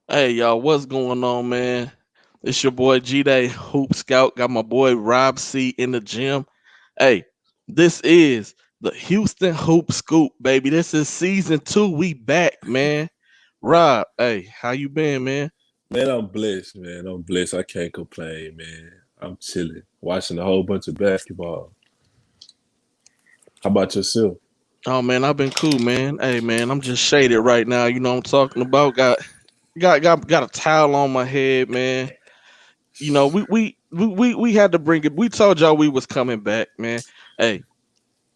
Hey y'all, what's going on, man? It's your boy G Day Hoop Scout. Got my boy Rob C in the gym. Hey, this is the Houston Hoop Scoop, baby. This is season 2. We back, man. Rob, hey, how you been, man? Man, I'm blessed, man. I'm blessed. I can't complain, man. I'm chilling, watching a whole bunch of basketball. How about yourself? Oh man, I've been cool, man. Hey man, I'm just shaded right now. You know what I'm talking about. Got a towel on my head, man. You know, we had to bring it. We told y'all we was coming back, man. Hey,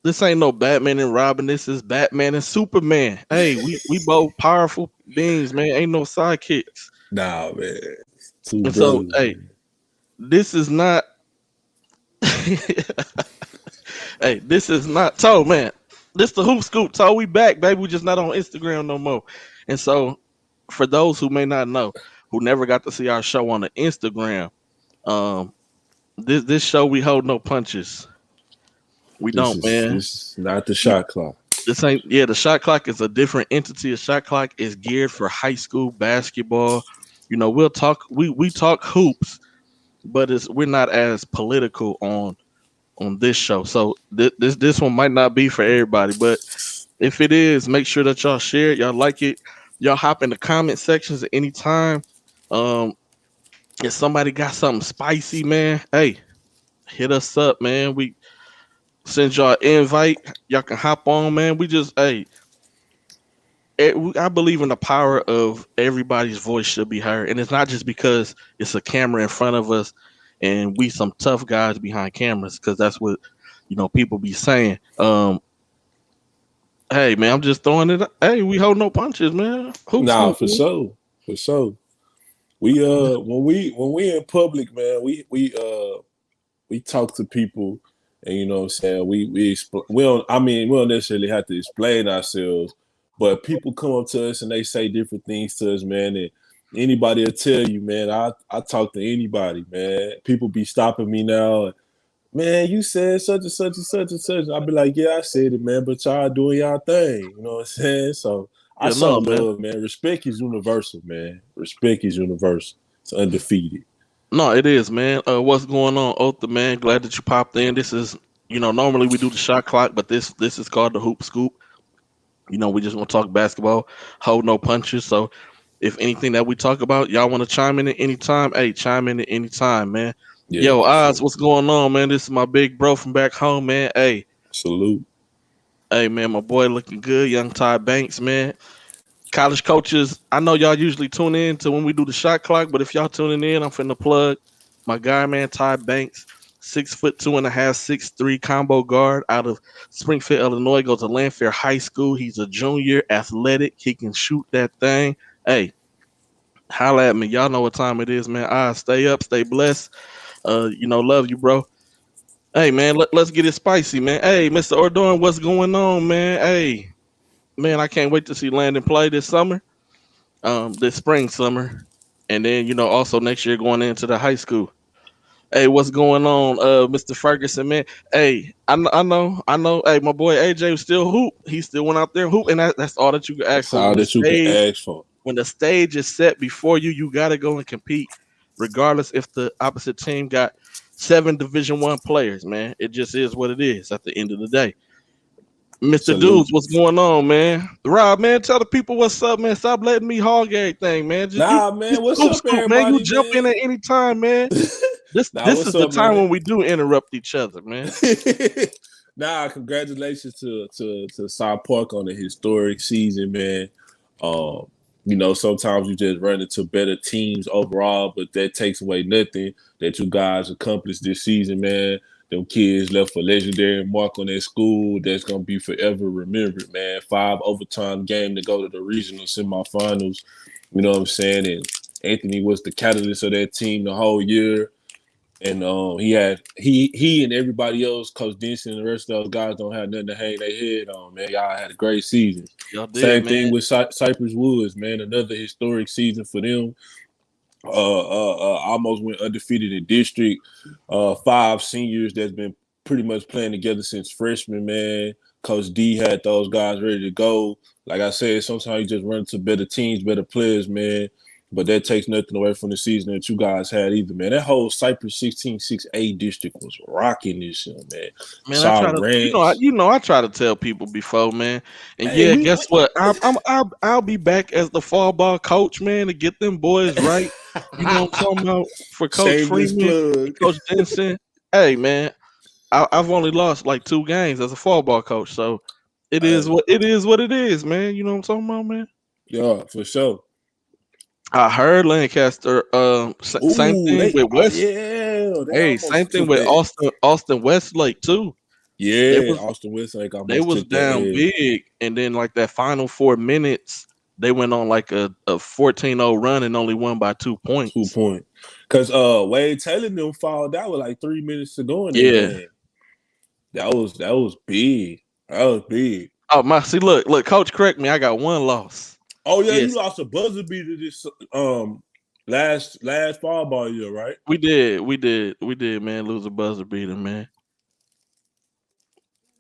this ain't no Batman and Robin. This is Batman and Superman. Hey, we both powerful beings, man. Ain't no sidekicks. Nah, man. Two And so, brothers, hey, man. this is not. Hey, this is not Toe, man. This the Hoop Scoop. Toe, we back, baby. We just not on Instagram no more. And so, for those who may not know, who never got to see our show on the Instagram, um, this show we hold no punches. We This don't, is man. this is not the shot clock. This ain't yeah. The shot clock is a different entity. A shot clock is geared for high school basketball. You know, we'll talk. We talk hoops, but it's we're not as political on this show. So this one might not be for everybody, but if it is, make sure that y'all share it. Y'all like it. Y'all hop in the comment sections at any time. Um, if somebody got something spicy, man, hey, hit us up, man. We send y'all an invite. Y'all can hop on, man. We just hey I believe in the power of everybody's voice should be heard, and it's not just because it's a camera in front of us and we some tough guys behind cameras, because that's what people be saying. Hey man, I'm just throwing it. Hey, we hold no punches, man. Hoop Nah, scoop, for man. sure, for sure. We when we in public, man, we talk to people, and you know what I'm saying. We don't. I mean, we don't necessarily have to explain ourselves, but people come up to us and they say different things to us, man. And anybody will tell you, man. I talk to anybody, man. People be stopping me now. Man, you said such and such and such and such. I'll be like, yeah, I said it, man, but y'all doing y'all thing. You know what I'm saying? So I Yeah, show no, man. love, man. Respect is universal, man. Respect is universal. It's undefeated. No, it is, man. What's going on, Otha, man? Glad that you popped in. This is, normally we do the shot clock, but this is called the hoop scoop. We just want to talk basketball, hold no punches. So if anything that we talk about, y'all want to chime in at any time, hey, chime in at any time, man. Yeah, Yo, for Oz, sure. what's going on, man? This is my big bro from back home, man. Salute. Hey, man, my boy looking good, young Ty Banks, man. College coaches, I know y'all usually tune in to when we do the shot clock, but if y'all tuning in, I'm finna plug my guy, man, Ty Banks, 6 foot 2.5, 6'3" combo guard out of Springfield, Illinois. Goes to Lanphier High School. He's a junior, athletic. He can shoot that thing. Hey, holla at me. Y'all know what time it is, man. Stay up, stay blessed. Love you, bro. Hey, man, let's get it spicy, man. Hey, Mr. Ordorn, what's going on, man? Hey, man, I can't wait to see Landon play this summer, this spring, summer, and then also next year going into the high school. Hey, what's going on, Mr. Ferguson, man? Hey, I know. Hey, my boy AJ was still hoop. He still went out there and hoop, and that's all that you can ask That's for all that you can ask for. when the stage is set before you. You got to go and compete, regardless if the opposite team got 7 Division 1 players. Man, it just is what it is at the end of the day. Mr. Dudes, Salute. what's going on, man? Rob, man, tell the people what's up, man. Stop letting me hog everything, man. Just you, Nah, this man. What's hoop up, scoop, man. You everybody, jump in man? at any time, man. This Nah, this what's is the up, time man? when we do interrupt each other, man. Nah, congratulations to South Park on the historic season, man. Um, sometimes you just run into better teams overall, but that takes away nothing that you guys accomplished this season, man. Them kids left a legendary mark on their school that's gonna be forever remembered, man. 5 overtime game to go to the regional semifinals. You know what I'm saying? And Anthony was the catalyst of that team the whole year. And he and everybody else, Coach Denson and the rest of those guys don't have nothing to hang their head on, man. Y'all had a great season. Y'all did, Same man. thing with Cypress Woods, man. Another historic season for them. Almost went undefeated in district. 5 seniors that's been pretty much playing together since freshman, man. Coach D had those guys ready to go. Like I said, sometimes you just run into better teams, better players, man. but that takes nothing away from the season that you guys had either, man. That whole Cypress 16-6A district was rocking this year, man. Man, I Saw try to, Ranch. I try to tell people before, man. And Hey, yeah, we guess what? I'll be back as the fall ball coach, man, to get them boys right. You know what I'm talking about for Coach shameless Freeman plug. and Coach Denson. Hey, man, I've only lost like 2 games as a fall ball coach, so it is Hey, what it is. What it is, man. You know what I'm talking about, man. yeah, for sure. I heard Lancaster. Same Ooh, thing with West. they Hey, same almost thing took with that. Austin Westlake too. They Yeah, was Austin Westlake they almost was took that down L. big, and then like that final 4 minutes, they went on like a 14-0 run and only won by 2 points. 2 point. Cause Wade Taylor and them fouled out with like 3 minutes to go in that Yeah. game. That was big. That was big. Oh my, see, look, Coach, correct me. I got 1 loss. Oh yeah, you Yes, lost a buzzer beater this last fall ball year, right? we did, man. Lose a buzzer beater, man.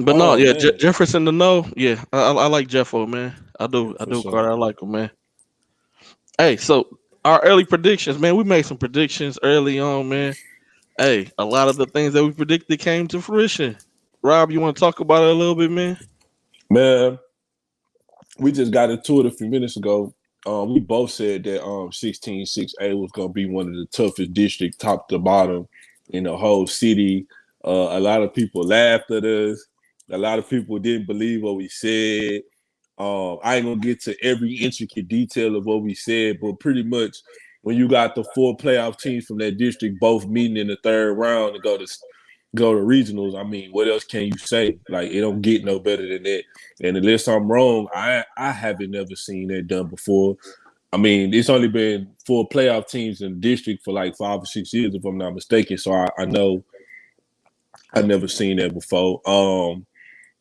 But no, Oh yeah, man, Jefferson the no, yeah, I like Jeffo, man. yeah, I for do, sure. Carter. I like him, man. Hey, so our early predictions, man. We made some predictions early on, man. Hey, a lot of the things that we predicted came to fruition. Rob, you want to talk about it a little bit, man? Man, we just got into it a few minutes ago. We both said that 16-6A was gonna be one of the toughest districts, top to bottom, in the whole city. A lot of people laughed at us. A lot of people didn't believe what we said. I ain't gonna get to every intricate detail of what we said, but pretty much when you got the 4 playoff teams from that district both meeting in the third round to go to regionals, I mean, what else can you say? Like, it don't get no better than that. And unless I'm wrong, I haven't never seen that done before. I mean, it's only been 4 playoff teams in the district for like 5 or 6 years, if I'm not mistaken. So I know I never seen that before.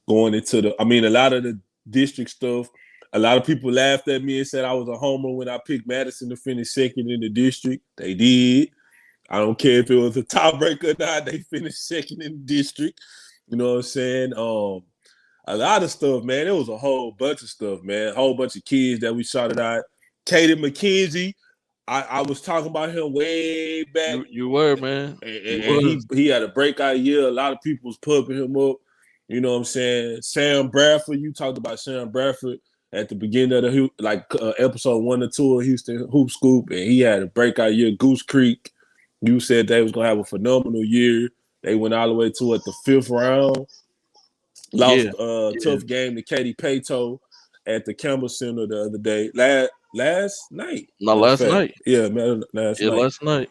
Going into I mean, a lot of the district stuff, a lot of people laughed at me and said I was a homer when I picked Madison to finish second in the district. They did. I don't care if it was a tiebreaker or not. They finished second in the district. You know what I'm saying? A lot of stuff, man. It was a whole bunch of stuff, man. A whole bunch of kids that we shouted out. Kaden McKenzie, I was talking about him way back, You were, man. You and was. he had a breakout year. A lot of people was pumping him up. You know what I'm saying? Sam Bradford, you talked about Sam Bradford at the beginning of the episode 1 or 2 of Houston Hoop Scoop, and he had a breakout year. Goose Creek, you said they was gonna have a phenomenal year. They went all the way to the 5th round. Lost Yeah. a Yeah. tough game to Katy Pato at the Campbell Center the other day. Last night, No, matter of last fact. night. Yeah, man, last Yeah, night. last night.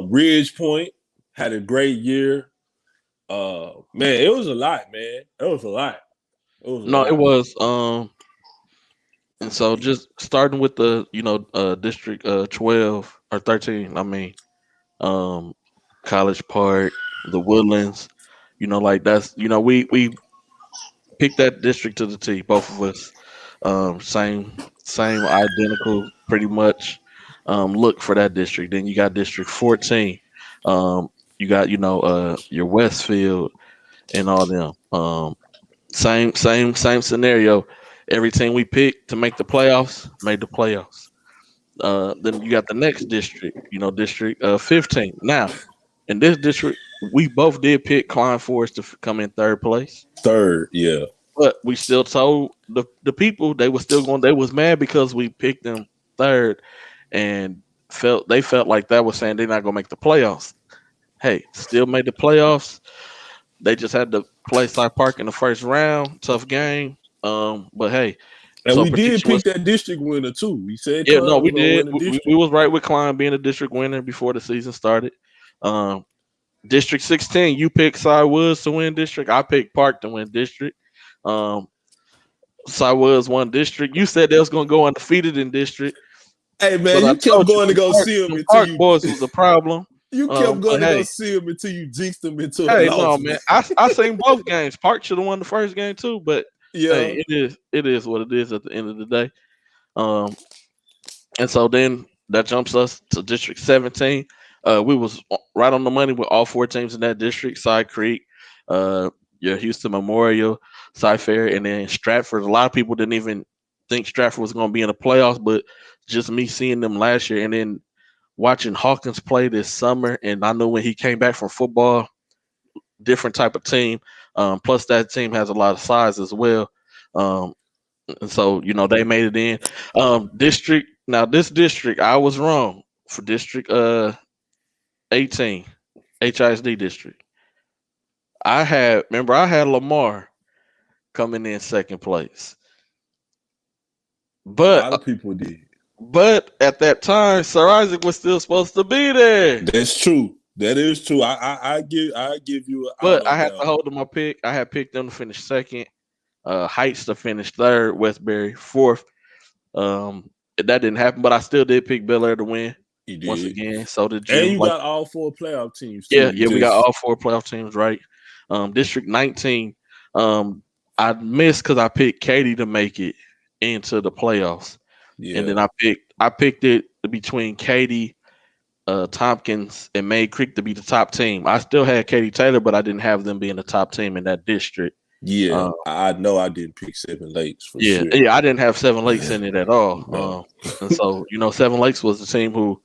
Ridge Point had a great year. Man, it was a lot, man. It was a lot. It was a No, it lot. was. And so just starting with the, District 12 or 13, I mean, um, College Park, the Woodlands, like that's, we picked that district to the T, both of us. Same identical pretty much look for that district. Then you got District 14. You got, your Westfield and all them. Same scenario. Every team we picked to make the playoffs made the playoffs. Then you got the next district, District 15. Now, in this district, we both did pick Klein Forest to come in third place, Third, yeah. but we still told the people they were still going. They was mad because we picked them third, and felt like that was saying they're not gonna make the playoffs. Hey, still made the playoffs. They just had to play Side Park in the first round. Tough game. But hey, And so we did prediction pick was, that district winner too. We said yeah, no, Klein we was gonna did. win the We district. was right with Klein being a district winner before the season started. Um, District 16, you picked Cy Woods to win district. I picked Park to win district. Um, Cy Woods won district. You said they was gonna go undefeated in district, Hey but man, I you kept told you going to go see him them until Park you boys was a problem. you kept But going to go hey, see him until you jinxed him into a hey, no, loss, man. man. I seen both games. Park should have won the first game too, but hey, Yeah. it is what it is at the end of the day. Um, and so then that jumps us to District 17. We was right on the money with all 4 teams in that district: Side Creek, uh, your Houston Memorial, Side Fair, and then Stratford. A lot of people didn't even think Stratford was going to be in the playoffs, but just me seeing them last year, and then watching Hawkins play this summer, and I know when he came back from football, different type of team. Plus, that team has a lot of size as well. Um, and so they made it in. District. Now this district, I was wrong for District 18, HISD district. I had Lamar coming in second place, A but lot of people did. at that time, Sir Isaac was still supposed to be there. That's true. That is true. I give you an out But I on had that to one. hold to my pick. I had picked them to finish second. Heights to finish third. Westbury fourth. That didn't happen, but I still did pick Bel Air to win You once did. again. So did And Jim. you Like, got all 4 playoff teams too. yeah, You yeah, we got just all four playoff teams right. District 19. I missed because I picked Katy to make it into the playoffs, and yeah. then I picked it between Katy, Tompkins, and May Creek to be the top team. I still had Katy Taylor, but I didn't have them being the top team in that district. Yeah. Uh, I know I didn't pick Seven Lakes for yeah, sure. yeah, I didn't have Seven Lakes in it at all. No. And so Seven Lakes was the team who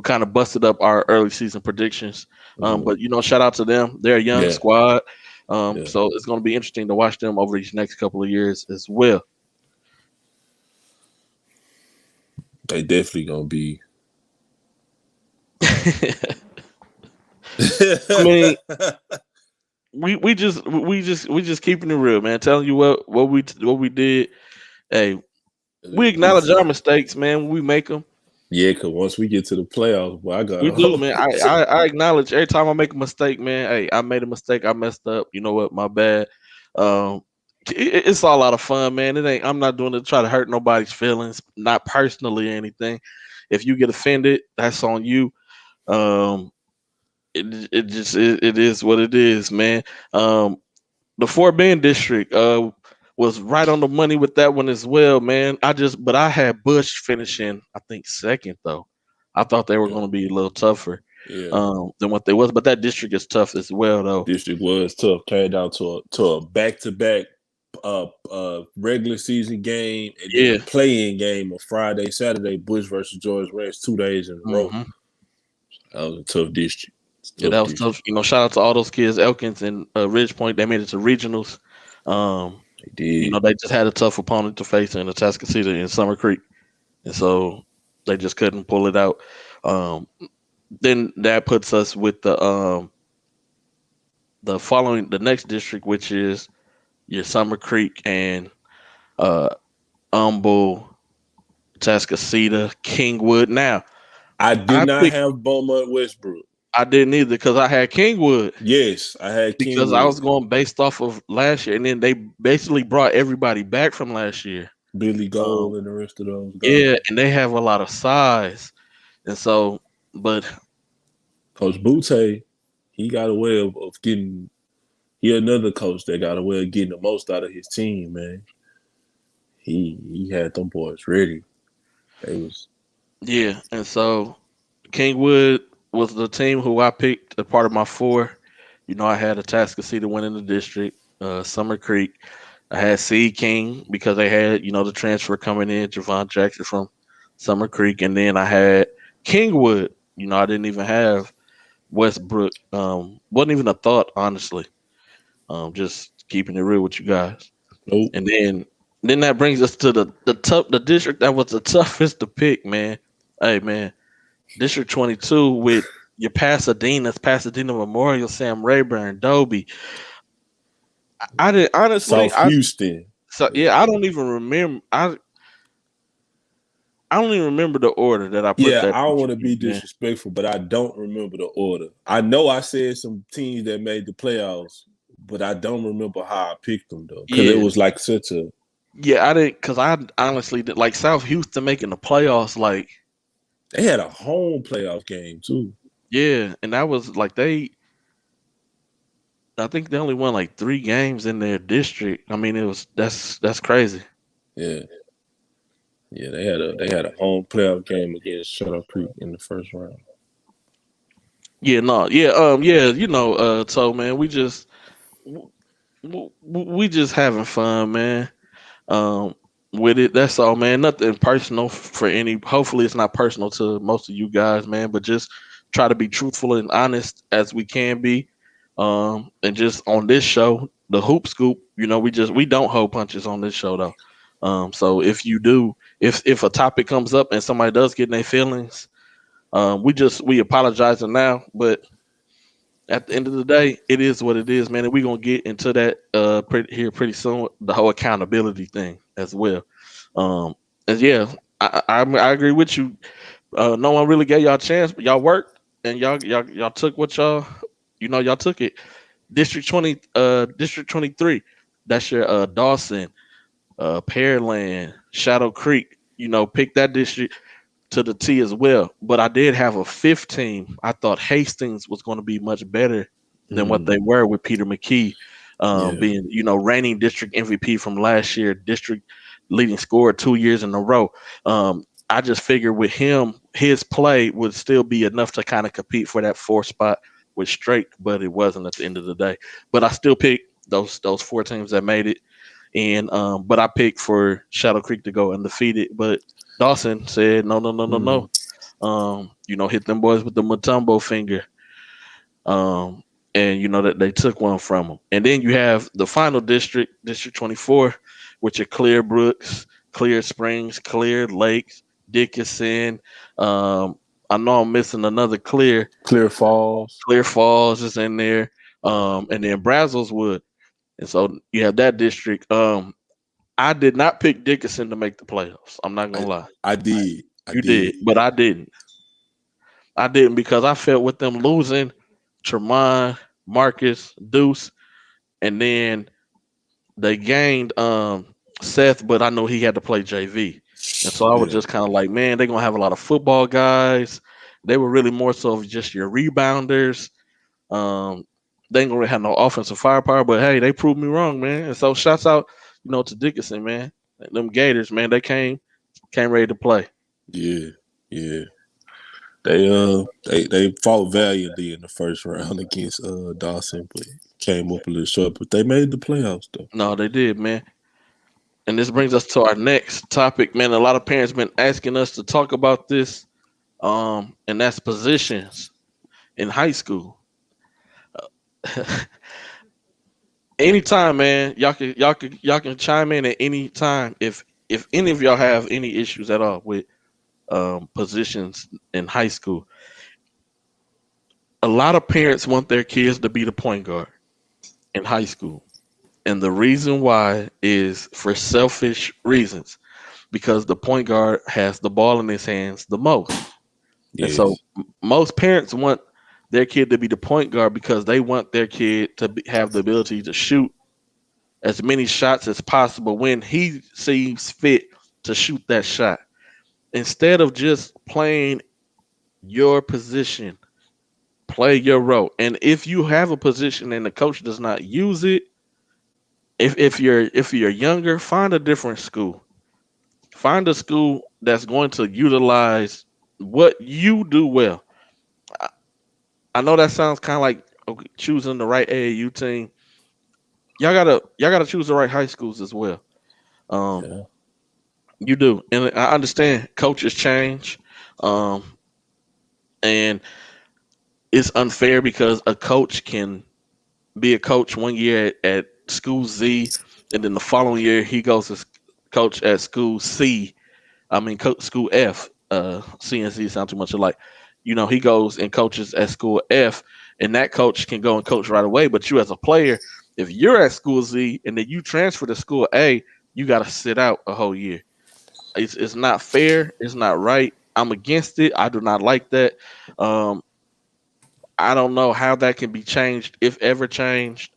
kind of busted up our early season predictions. But shout out to them. They're a young Yeah. squad. Yeah. So it's going to be interesting to watch them over these next couple of years as well. They definitely gonna be. I mean, we just keeping it real, man. Telling you what we did. Hey, we acknowledge our mistakes, man. When we make them. Yeah, because once we get to the playoffs, boy, I got We do, man. I acknowledge every time I make a mistake, man. Hey, I made a mistake. I messed up. You know what? My bad. Um, it's all a lot of fun, man. It ain't. I'm not doing it to try to hurt nobody's feelings, not personally or anything. If you get offended, that's on you. Um, it is what it is, man. The Fort Bend district was right on the money with that one as well, man. But I had Bush finishing, I think second though. I thought they were yeah. going to be a little tougher Yeah. than what they was, but that district is tough as well though. District was tough. Came down to a back-to-back regular season game and then Yeah. a play-in game on Friday, Saturday. Bush versus George Ranch 2 days in a row. Mm-hmm. That was a tough district. Yeah, that was tough. Shout out to all those kids, Elkins and Ridge Point. They made it to regionals. They did. They just had a tough opponent to face in the Atascocita in Summer Creek, and so they just couldn't pull it out. Then that puts us with the next district, which is your Summer Creek and Humble, Atascocita, Kingwood. Now, I did not have Beaumont Westbrook. I didn't either because I had Kingwood. Yes, I had because Kingwood. I was going based off of last year, and then they basically brought everybody back from last year. Billy Gold and the rest of those guys. Yeah, and they have a lot of size, and so, but Coach Butte, he got a way of getting. He another coach that got a way of getting the most out of his team, man. He had them boys ready. They was and so Kingwood was the team who I picked as part of my four. I had Atascocita winning the district, Summer Creek. I had Seed King because they had, the transfer coming in, Javon Jackson from Summer Creek. And then I had Kingwood. I didn't even have Westbrook. Wasn't even a thought, honestly. Just keeping it real with you guys. nope. And then that brings us to the district that was the toughest to pick, man. Hey, man. District 22 with your Pasadena Memorial, Sam Rayburn, Dobie. I did honestly. South Houston. I don't even remember. I don't even remember the order that I put. Yeah, that I don't want to in, be disrespectful, but I don't remember the order. I know I said some teams that made the playoffs, but I don't remember how I picked them though, because it was like such a. Yeah, I didn't, because I honestly did, like South Houston making the playoffs. Like they had a home playoff game too. Yeah, and that was like I think they only won like 3 games in their district. I mean, that's crazy. Yeah. Yeah, they had a home playoff game against Shadow Creek in the first round. Yeah, no, so man, we just having fun, man. with it. That's all, man. Nothing personal for any. Hopefully, it's not personal to most of you guys, man. But just try to be truthful and honest as we can be. And just on this show, the Hoop Scoop, we don't hold punches on this show though. So if you do, if a topic comes up and somebody does get in their feelings, we apologize now, but at the end of the day, it is what it is, man. And we're gonna get into that pretty soon, the whole accountability thing as well. Um, and yeah, I agree with you. No one really gave y'all a chance, but y'all worked and y'all took what y'all took it. District 23. That's your Dawson, Pearland, Shadow Creek. Pick that district to the T as well. But I did have a fifth team. I thought Hastings was going to be much better than what they were with Peter McKee Yeah. being, reigning district MVP from last year, district leading scorer 2 years in a row. I just figured with him, his play would still be enough to kind of compete for that fourth spot with Straight, but it wasn't at the end of the day. But I still picked those four teams that made it. And but I picked for Shadow Creek to go undefeated. But Dawson said no, no, no, no, no. Hit them boys with the Matumbo finger. Um, and that they took one from them. And then you have the final district, District 24, which are Clear Brooks, Clear Springs, Clear Lakes, Dickinson. I know I'm missing another Clear. Clear Falls. Clear Falls is in there. And then Brazzleswood. And so you have that district. I did not pick Dickinson to make the playoffs. I'm not gonna lie. I did. I You did, did. but I didn't. I didn't because I felt with them losing Tremont, Marcus, Deuce, and then they gained Seth, but I know he had to play JV. And so I was Yeah. just kind of like, man, they're gonna have a lot of football guys. They were really more so of just your rebounders. Um, they ain't gonna have no offensive firepower, but hey, they proved me wrong, man. And so shouts out, to Dickinson, man. Them Gators, man, they came ready to play. Yeah. Yeah. They fought valiantly in the first round against Dawson, but came up a little short. But they made the playoffs though. No, they did, man. And this brings us to our next topic, man. A lot of parents been asking us to talk about this, and that's positions in high school. Anytime, man, y'all can chime in at any time if any of y'all have any issues at all with positions in high school. A lot of parents want their kids to be the point guard in high school. And the reason why is for selfish reasons because the point guard has the ball in his hands the most. And so Yes. most parents want their kid to be the point guard because they want their kid to have the ability to shoot as many shots as possible when he sees fit to shoot that shot. Instead of just playing your position, play your role. And if you have a position and the coach does not use it, if you're younger, find a different school. Find a school that's going to utilize what you do well. I, I know that sounds kind of like okay, choosing the right AAU team. Y'all gotta choose the right high schools as well. Um, Yeah. you do, and I understand coaches change, um, and it's unfair because a coach can be a coach one year at school Z, and then the following year he goes to coach at school C. I mean, school F. C and Z sound too much alike. He goes and coaches at school F, and that coach can go and coach right away. But you, as a player, if you're at school Z and then you transfer to school A, you got to sit out a whole year. It's not fair. It's not right. I'm against it. I do not like that. Um, I don't know how that can be changed, if ever changed.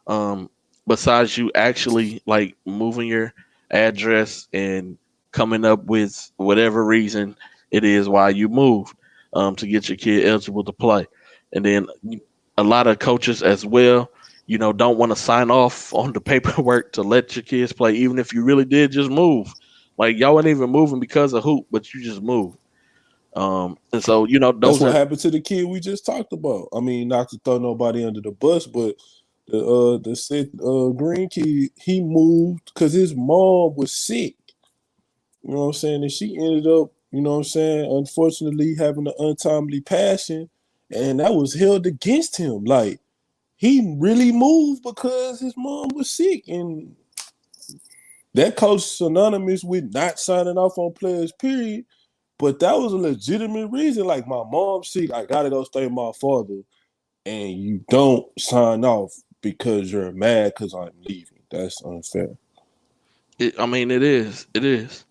Um, Besides you actually like moving your address and coming up with whatever reason it is why you moved to get your kid eligible to play. And then a lot of coaches as well, don't want to sign off on the paperwork to let your kids play, even if you really did just move. Like y'all weren't even moving because of hoop, but you just moved. And so That's those what are happened to the kid we just talked about. I mean, not to throw nobody under the bus, but the said green kid, he moved because his mom was sick. You know what I'm saying? And she ended up, you know what I'm saying, unfortunately having an untimely passing, and that was held against him. Like he really moved because his mom was sick, and that coach synonymous with not signing off on players. Period. But that was a legitimate reason. Like my mom's sick, I gotta go stay with my father, and you don't sign off because you're mad because I'm leaving. That's unfair. I mean, it is. It is.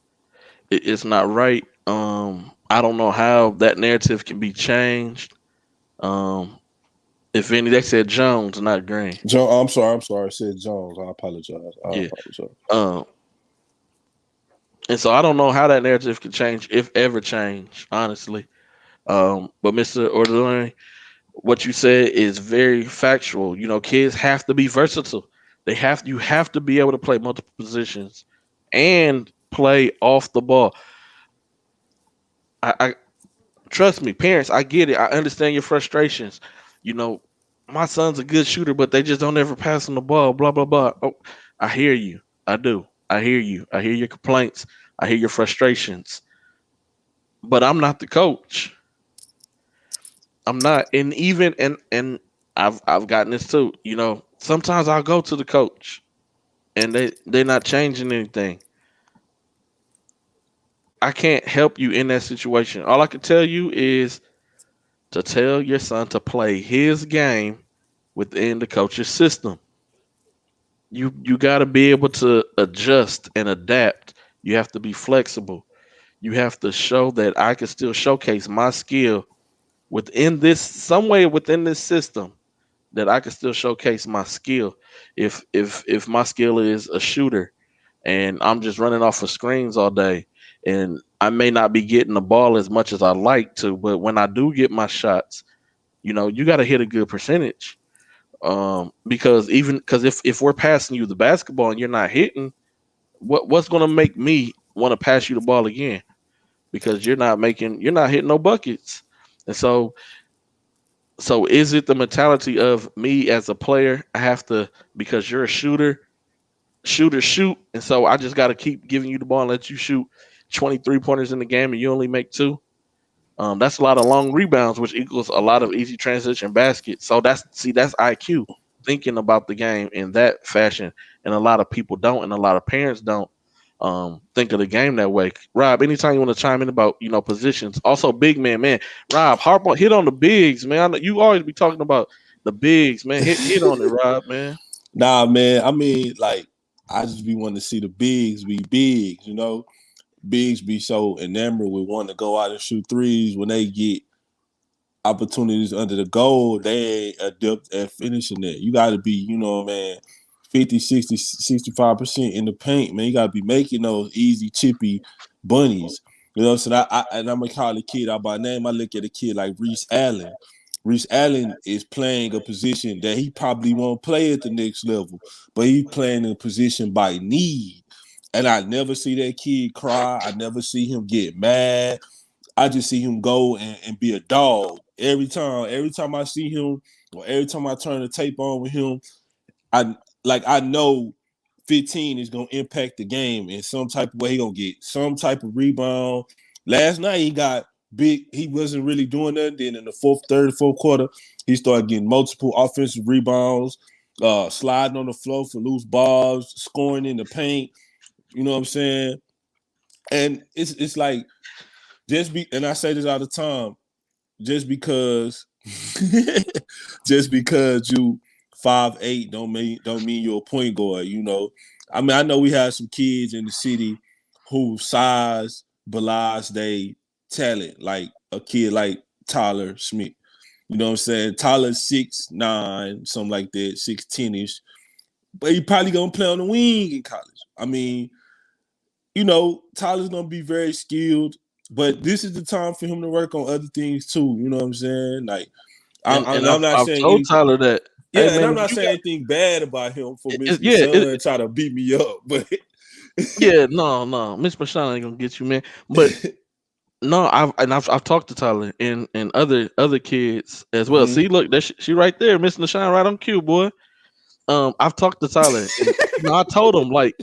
It's not right. I don't know how that narrative can be changed. Um, if any, they said Jones, not Green. John, I'm sorry. I said Jones. I apologize. I Yeah. apologize. Um, and so I don't know how that narrative can change, if ever change, honestly. But Mr. Ordonez, what you said is very factual. You know, kids have to be versatile. You have to be able to play multiple positions and play off the ball. I trust me, parents, I get it. I understand your frustrations. You know, my son's a good shooter, but they just don't ever pass him the ball, blah blah blah. Oh, I hear you. I do. I hear you. I hear your complaints. I hear your frustrations. But I'm not the coach. I'm not. And even and I've gotten this too. You know, sometimes I'll go to the coach and they're not changing anything. I can't help you in that situation. All I can tell you is to tell your son to play his game within the coach's system. You got to be able to adjust and adapt. You have to be flexible. You have to show that I can still showcase my skill within this some way within this system, that I can still showcase my skill. If my skill is a shooter and I'm just running off of screens all day and I may not be getting the ball as much as I like to, but when I do get my shots, you know, you got to hit a good percentage. Because if we're passing you the basketball and you're not hitting, what's going to make me want to pass you the ball again? Because you're not hitting no buckets. And so is it the mentality of me as a player? I have to, because you're a shoot, and so I just got to keep giving you the ball and let you shoot 23 pointers in the game and you only make two. That's a lot of long rebounds, which equals a lot of easy transition baskets. So that's IQ, thinking about the game in that fashion, and a lot of people don't, and a lot of parents don't think of the game that way. Rob, anytime you want to chime in about positions, also big man, Rob, hit on the bigs, man. I know you always be talking about the bigs, man. Hit on it, Rob, man. Nah, man. I mean, like, I just be wanting to see the bigs be big, Bigs be so enamored with wanting to go out and shoot threes when they get opportunities under the goal, they ain't adept at finishing it. You got to be, man, 50, 60, 65% in the paint, man. You got to be making those easy, chippy bunnies. You know what I'm saying? And I'm going to call the kid out by name. I look at a kid like Reese Allen. Reese Allen is playing a position that he probably won't play at the next level, but he's playing in a position by need. And I never see that kid cry. I never see him get mad. I just see him go and be a dog every time. Every time I see him, or every time I turn the tape on with him, I know 15 is gonna impact the game in some type of way. He gonna get some type of rebound. Last night he got big. He wasn't really doing nothing. Then in the fourth quarter, he started getting multiple offensive rebounds, sliding on the floor for loose balls, scoring in the paint. You know what I'm saying? And it's like and I say this all the time, just because just because you 5'8" don't mean you're a point guard. I mean, I know we have some kids in the city whose size belies they talent, like a kid like Tyler Smith. You know what I'm saying? Tyler's 6'9", something like that, 6'10"ish. But he probably gonna play on the wing in college. I mean, Tyler's gonna be very skilled, but this is the time for him to work on other things too. You know what I'm saying? Like, And I'm not I've saying told anything. Tyler that, hey Yeah, and man, I'm if not you saying got anything bad about him for Miss yeah, Michon and try to beat me up, but yeah, no, Miss Michelle ain't gonna get you, man. But no, I've talked to Tyler and other kids as well. Mhm. See, look, that she right there, Miss Michelle, right on cue, boy. I've talked to Tyler, and I told him, like,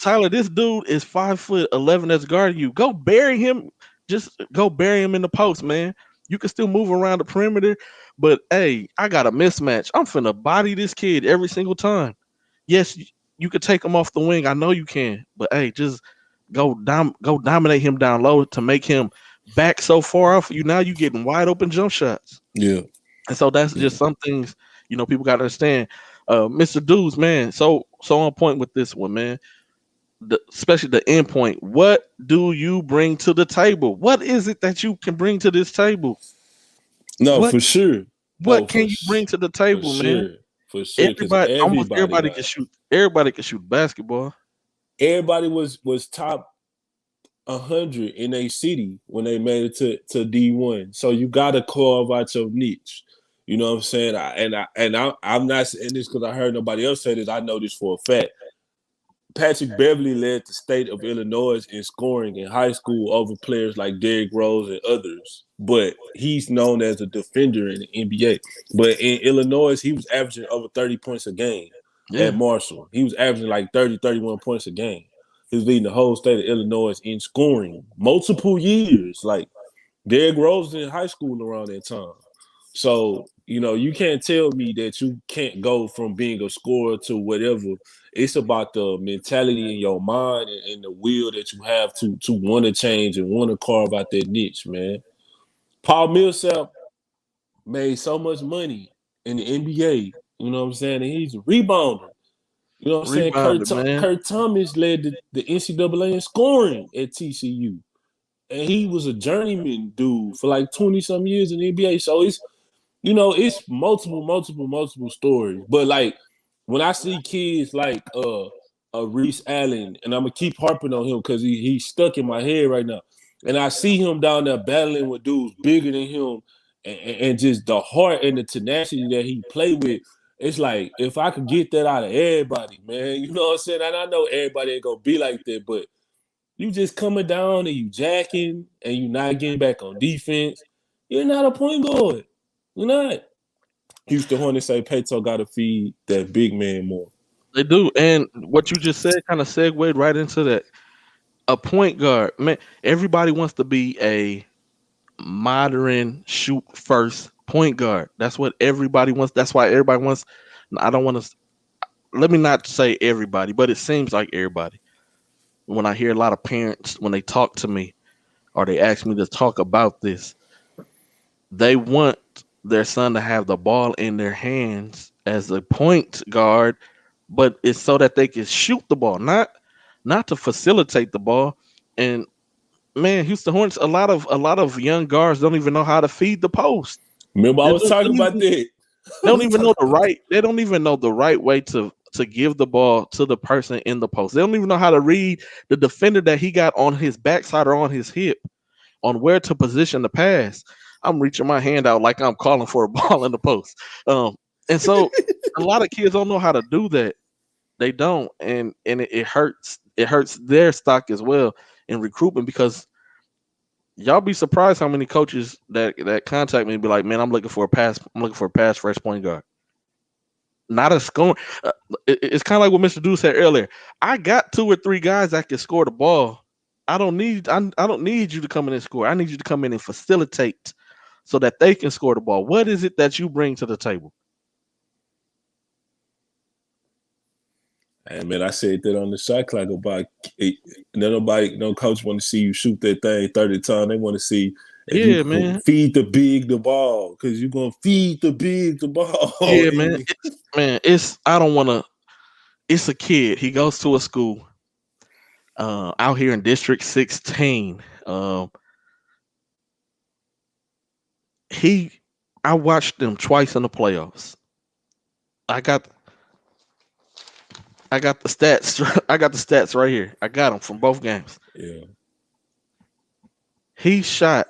Tyler, this dude is 5'11" that's guarding you. Go bury him. Just go bury him in the post, man. You can still move around the perimeter, but hey, I got a mismatch. I'm finna body this kid every single time. Yes, you could take him off the wing. I know you can, but hey, just go dominate him down low to make him back so far off you. Now you getting wide open jump shots, Yeah, and so that's yeah. just some things people got to understand. Mr. Dudes, man, so on point with this one, man. Especially the end point. What do you bring to the table? What is it that you can bring to this table? No, What for sure. No, what can you bring to the for table, man? sure, for sure. Because Almost everybody, everybody can like shoot. Everybody can shoot basketball. everybody was top 100 in a city when they made it to D1. So you got to carve out your niche. You know what I'm saying? I'm not saying this because I heard nobody else say this. I know this for a fact. Patrick Beverly led the state of Illinois in scoring in high school over players like Derrick Rose and others. But he's known as a defender in the NBA. But in Illinois, he was averaging over 30 points a game at Yeah, Marshall. He was averaging like 30, 31 points a game. He was leading the whole state of Illinois in scoring multiple years. Like Derrick Rose was in high school around that time. So, you can't tell me that you can't go from being a scorer to whatever. It's about the mentality in your mind and the will that you have to want to change and want to carve out that niche, man. Paul Millsap made so much money in the NBA, you know what I'm saying? And he's a rebounder. You know what I'm saying? rebounded, man. Kurt Thomas led the NCAA in scoring at TCU. And he was a journeyman dude for like 20 some years in the NBA. So it's multiple stories. But like when I see kids like Reese Allen, and I'm gonna keep harping on him because he's stuck in my head right now. And I see him down there battling with dudes bigger than him, and just the heart and the tenacity that he played with. It's like if I could get that out of everybody, man, you know what I'm saying? And I know everybody ain't gonna be like that, but you just coming down and you jacking and you not getting back on defense. You're not a point guard. You're not. Houston Hornets say Pato got to feed that big man more. They do, and what you just said kind of segued right into that. A point guard, man. Everybody wants to be a modern shoot first point guard. That's what everybody wants. That's why everybody wants. I don't want to. Let me not say everybody, but it seems like everybody. When I hear a lot of parents when they talk to me or they ask me to talk about this, they want their son to have the ball in their hands as a point guard, but it's so that they can shoot the ball, not to facilitate the ball. And man, Houston Hornets, a lot of young guards don't even know how to feed the post. Remember, I They was don't, talking about that. they I don't was even know talking the about that. right. They don't even know the right way to give the ball to the person in the post. They don't even know how to read the defender that he got on his backside or on his hip on where to position the pass. I'm reaching my hand out like I'm calling for a ball in the post. And so a lot of kids don't know how to do that. They don't, and it hurts. It hurts their stock as well in recruitment because y'all be surprised how many coaches that contact me and be like, "Man, I'm looking for a pass. I'm looking for a pass fresh point guard, not a score." It's kind of like what Mr. Dew said earlier. I got two or three guys that can score the ball. I don't need you to come in and score. I need you to come in and facilitate so that they can score the ball. What is it that you bring to the table? Hey man, I said that on the shot clock about no coach want to see you shoot that thing 30 times. They want to see if you Yeah, can man. feed the big the ball because you're gonna feed the big the ball. Yeah, man. It's I don't want to. It's a kid. He goes to a school out here in District 16. He, I watched them twice in the playoffs. I got I got the stats. I got the stats right here. I got them from both games. Yeah. He shot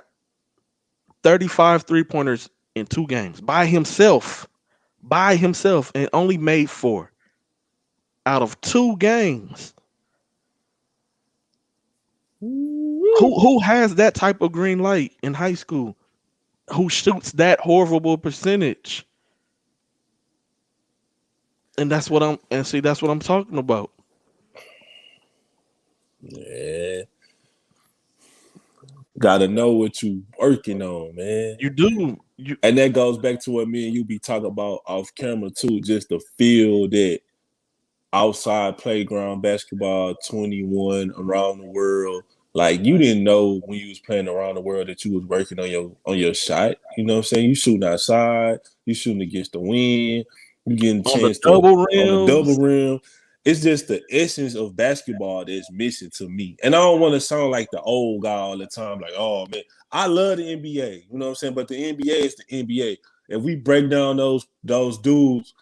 35 three-pointers in two games by himself, and only made four out of two games. Who has that type of green light in high school? Who shoots that horrible percentage? And that's what I'm talking about. Yeah. Gotta know what you working on, man. You do. You And that goes back to what me and you be talking about off camera too, just the feel that outside playground basketball 21 around the world. Like you didn't know when you was playing around the world that you was working on your shot. You know what I'm saying? You shooting outside, you shooting against the wind, you getting a on the chance to double on the double rims. rim. It's just the essence of basketball that's missing to me. And I don't want to sound like the old guy all the time, like, oh man, I love the NBA. You know what I'm saying? But the NBA is the NBA. If we break down those dudes,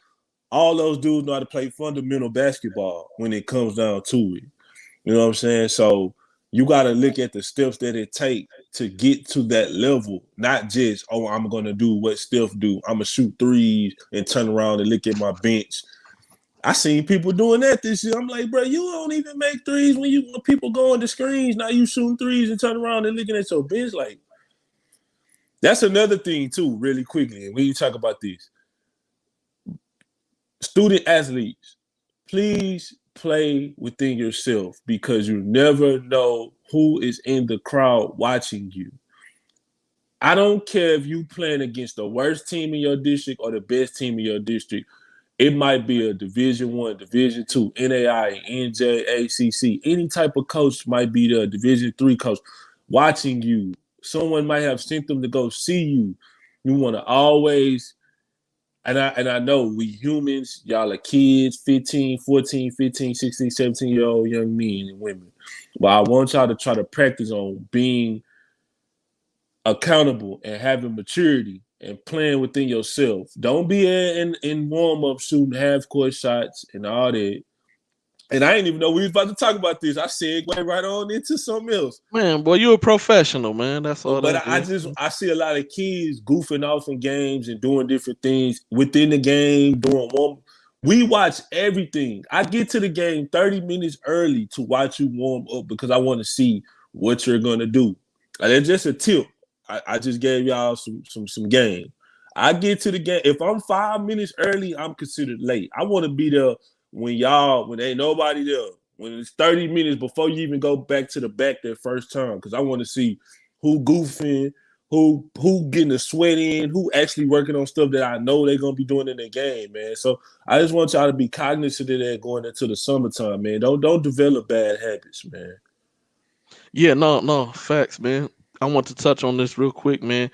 all those dudes know how to play fundamental basketball when it comes down to it. You know what I'm saying? So you got to look at the steps that it take to get to that level, not just, oh, I'm going to do what Steph do. I'm going to shoot threes and turn around and look at my bench. I seen people doing that this year. I'm like, bro, you don't even make threes when people go on the screens. Now you shooting threes and turn around and looking at your bench. Like, that's another thing too, really quickly. And when you talk about this, student athletes, please play within yourself because you never know who is in the crowd watching you. I don't care if you playing against the worst team in your district or the best team in your district. It might be a Division One, Division Two, NAI, NJACC. Any type of coach might be the Division Three coach watching you. Someone might have sent them to go see you. You want to always and I know we humans, y'all are kids, 15, 14, 15, 16, 17-year-old young men and women. But I want y'all to try to practice on being accountable and having maturity and playing within yourself. Don't be in warm-up shooting half-court shots and all that. And I didn't even know we was about to talk about this. I segued right on into something else. Man, boy, you a professional, man. That's all But that is. I see a lot of kids goofing off in games and doing different things within the game, doing one. We watch everything. I get to the game 30 minutes early to watch you warm up because I want to see what you're gonna do. And it's just a tip. I just gave y'all some game. I get to the game. If I'm 5 minutes early, I'm considered late. I want to be there when ain't nobody there. When it's 30 minutes before you even go back to the back that first time, because I want to see who goofing, who getting the sweat in, who actually working on stuff that I know they're gonna be doing in the game, man. So I just want y'all to be cognizant of that going into the summertime, man. Don't develop bad habits, man. Yeah, no, facts, man. I want to touch on this real quick, man.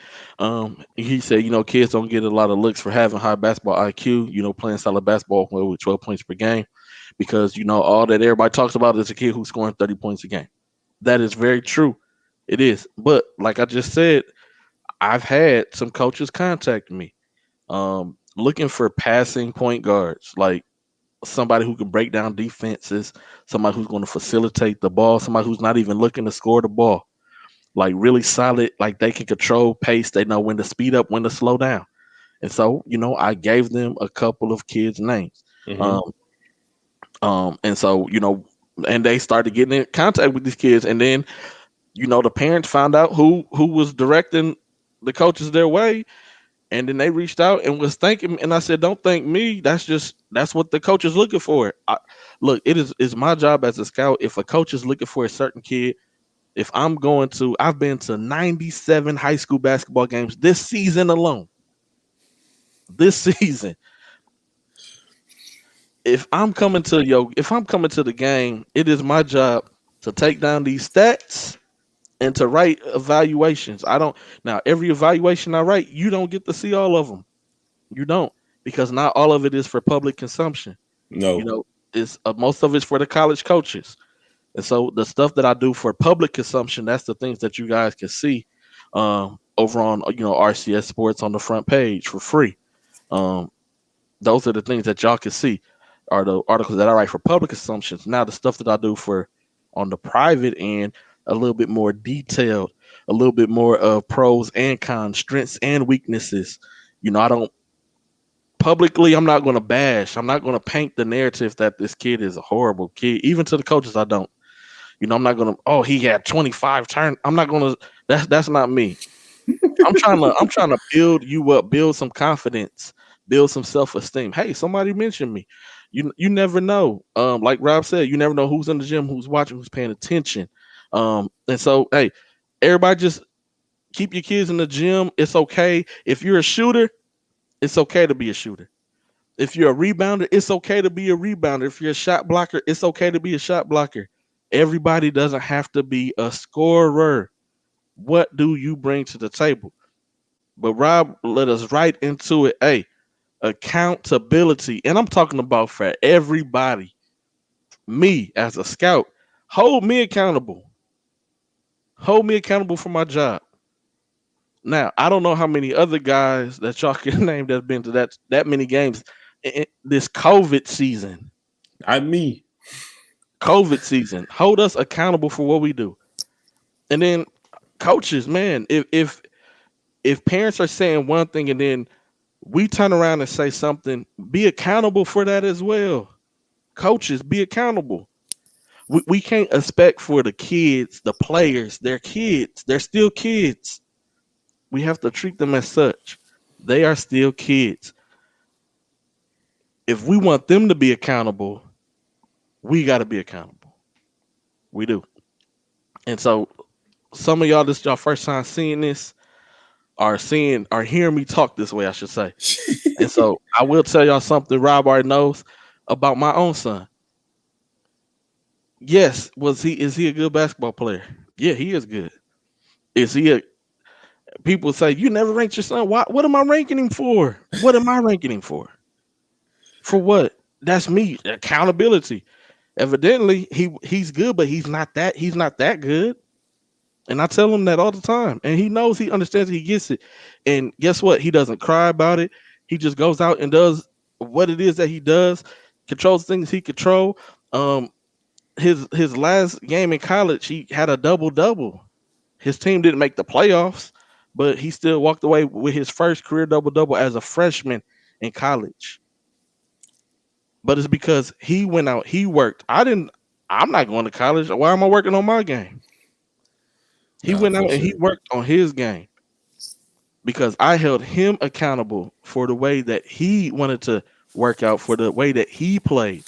He said, kids don't get a lot of looks for having high basketball IQ, playing solid basketball with 12 points per game, because all that everybody talks about is a kid who's scoring 30 points a game. That is very true. It is. But like I just said, I've had some coaches contact me, looking for passing point guards, like somebody who can break down defenses, somebody who's going to facilitate the ball, somebody who's not even looking to score the ball, like really solid, like they can control pace, they know when to speed up, when to slow down. And so, I gave them a couple of kids' names. Mm-hmm. And so, and they started getting in contact with these kids, and then, the parents found out who was directing the coaches their way, and then they reached out and was thanking me. And I said, don't thank me. That's what the coach is looking for. Look, it's my job as a scout. If a coach is looking for a certain kid, if I've been to 97 high school basketball games this season alone. This season. If I'm coming to the game, it is my job to take down these stats and to write evaluations. I don't Now every evaluation I write, you don't get to see all of them. You don't, because not all of it is for public consumption. You No. know, it's most of it's for the college coaches. And so the stuff that I do for public consumption, that's the things that you guys can see over on RCS Sports on the front page for free. Um, those are the things that y'all can see are the articles that I write for public consumptions. Now the stuff that I do for on the private end, a little bit more detailed, a little bit more of pros and cons, strengths and weaknesses. I don't publicly, I'm not going to bash. I'm not going to paint the narrative that this kid is a horrible kid. Even to the coaches, I don't. I'm not gonna. Oh, he had 25 turn. I'm not gonna. That's not me. I'm trying to build you up, build some confidence, build some self esteem. Hey, somebody mentioned me. You never know. Like Rob said, you never know who's in the gym, who's watching, who's paying attention. And so hey, everybody just keep your kids in the gym. It's okay. If you're a shooter, it's okay to be a shooter. If you're a rebounder, it's okay to be a rebounder. If you're a shot blocker, it's okay to be a shot blocker. Everybody doesn't have to be a scorer. What do you bring to the table? But Rob led us right into it. Hey, accountability. And I'm talking about for everybody. Me as a scout, hold me accountable. Hold me accountable for my job. Now, I don't know how many other guys that y'all can name that's been to that many games in this COVID season. I me. COVID season. Hold us accountable for what we do. And then coaches, man, if parents are saying one thing and then we turn around and say something, be accountable for that as well. Coaches, be accountable. We can't expect for the kids, the players, they're kids. They're still kids. We have to treat them as such. They are still kids. If we want them to be accountable, we got to be accountable. We do. And so some of y'all, this is y'all first time seeing this, are hearing me talk this way, I should say. And so I will tell y'all something Rob already knows about my own son. Yes, was he is he a good basketball player? Yeah, he is good. Is he a people say you never ranked your son? What am I ranking him for? What am I ranking him for? For what? That's me. Accountability. Evidently, he's good, but he's not that good. And I tell him that all the time. And he knows, he understands, he gets it. And guess what? He doesn't cry about it. He just goes out and does what it is that he does, controls things he control. Um his last game in college, he had a double double. His team didn't make the playoffs, but he still walked away with his first career double double as a freshman in college. But it's because he went out, he worked. I'm not going to college. Why am I working on my game? He Nah, went for out and he sure. worked on his game because I held him accountable for the way that he wanted to work out, for the way that he played.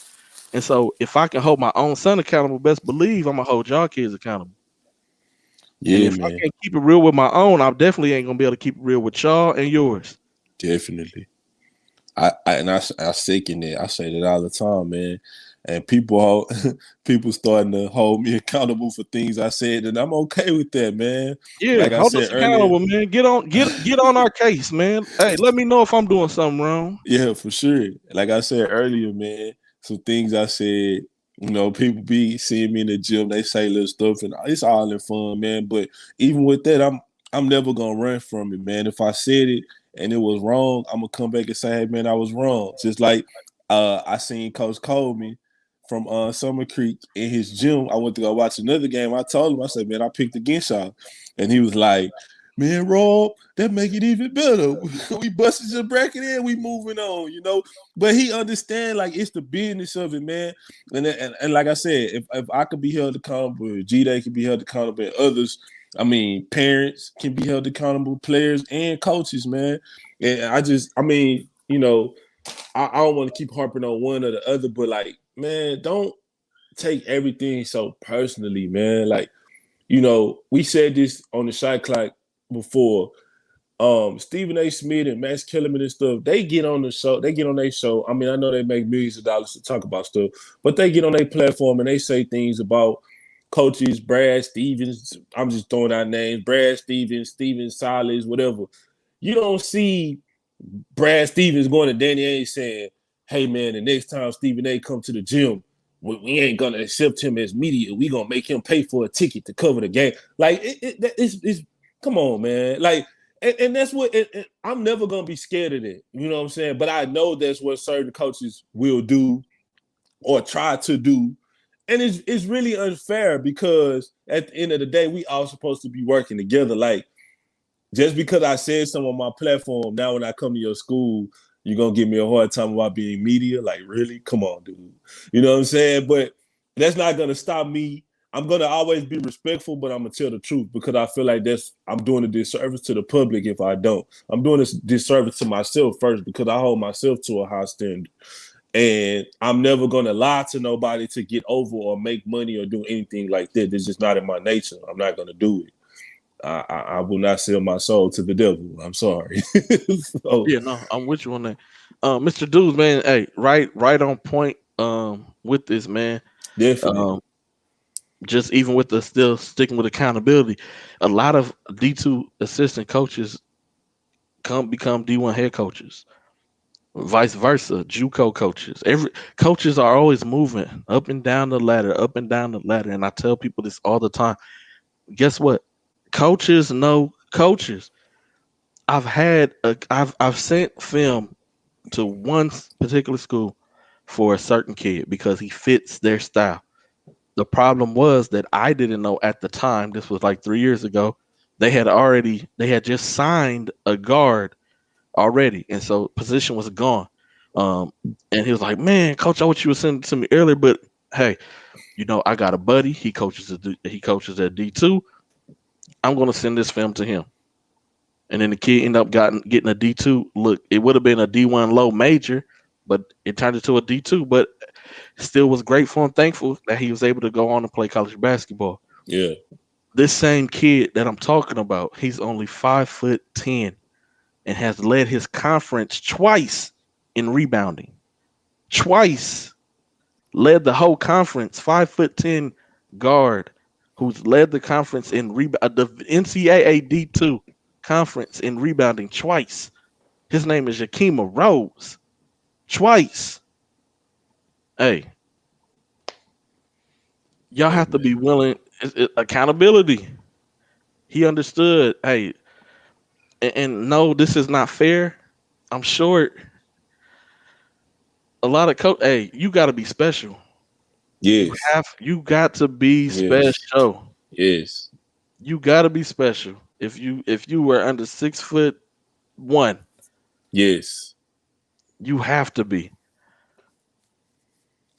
And so if I can hold my own son accountable, best believe I'm gonna hold y'all kids accountable. And Yeah, if I man. can't keep it real with my own, I definitely ain't gonna be able to keep it real with y'all and yours. Definitely. I second it. I say that all the time, man. And people people starting to hold me accountable for things I said, and I'm okay with that, man. Yeah, Like I hold said us earlier, accountable, man. Get on our case, man. Hey, let me know if I'm doing something wrong. yeah, for sure. Like I said earlier, man, some things I said, people be seeing me in the gym, they say little stuff, and it's all in fun, man. But even with that, I'm never gonna run from it, man. If I said it and it was wrong, I'm gonna come back and say, hey, man, I was wrong. Just like I seen Coach Coleman from Summer Creek in his gym. I went to go watch another game. I told him, I said, man, I picked against y'all, and he was like, man, Rob, that make it even better. We busted your bracket in, we moving on. But he understand like it's the business of it, man. And like I said, if I could be held accountable, G Day can be held accountable, and others, I mean, parents can be held accountable, players and coaches, man. And I don't want to keep harping on one or the other, but like, man, don't take everything so personally, man. Like, we said this on the shot clock before. Stephen A. Smith and Max Kellerman and stuff, they get on the show, they get on their show. I mean, I know they make millions of dollars to talk about stuff, but they get on their platform and they say things about coaches, Brad Stevens. I'm just throwing out names, Brad Stevens, Steven Silas, whatever. You don't see Brad Stevens going to Danny Ainge saying, hey man, the next time Stephen A come to the gym, we ain't gonna accept him as media. We gonna make him pay for a ticket to cover the game. Like it's come on, man. Like, and that's what I'm never gonna be scared of that. You know what I'm saying? But I know that's what certain coaches will do or try to do. And it's really unfair because at the end of the day, we all supposed to be working together. Like, just because I said something on my platform, now when I come to your school, you're gonna give me a hard time about being media. Like, really? Come on, dude. You know what I'm saying? But that's not gonna stop me. I'm gonna always be respectful, but I'm gonna tell the truth because I feel like I'm doing a disservice to the public if I don't. I'm doing this disservice to myself first because I hold myself to a high standard. And I'm never gonna lie to nobody to get over or make money or do anything like that. It's just not in my nature. I'm not gonna do it. I will not sell my soul to the devil. I'm sorry. So, Yeah, no, I'm with you on that. Mr. Dudes, man, hey, right on point with this, man. definitely. Um, just even with the still sticking with accountability, a lot of D2 assistant coaches become D1 head coaches. Vice versa, JUCO coaches. Every coaches are always moving up and down the ladder, up and down the ladder. And I tell people this all the time. Guess what? Coaches know coaches. I've sent film to one particular school for a certain kid because he fits their style. The problem was that I didn't know at the time, this was like 3 years ago, they had just signed a guard already. And so position was gone. Um, and he was like, man, coach, I wish you were sending it to me earlier, but hey, I got a buddy. He coaches at D2. I'm gonna send this film to him. And then the kid ended up getting a D2. Look, it would have been a D1 low major, but it turned into a D2. But still was grateful and thankful that he was able to go on and play college basketball. Yeah. This same kid that I'm talking about, he's only 5'10" and has led his conference twice in rebounding. Twice led the whole conference. 5'10" guard who's led the conference in the NCAA D2 conference in rebounding twice. His name is Yakima Rose. Twice. Hey, y'all Hey have to be man. willing. Accountability. He understood. Hey, and no, this is not fair. I'm short. A lot of Hey, you got to be special. Yes. You got to be Yes. special. Yes. You got to be special. If you were under 6'1", Yes. you have to be.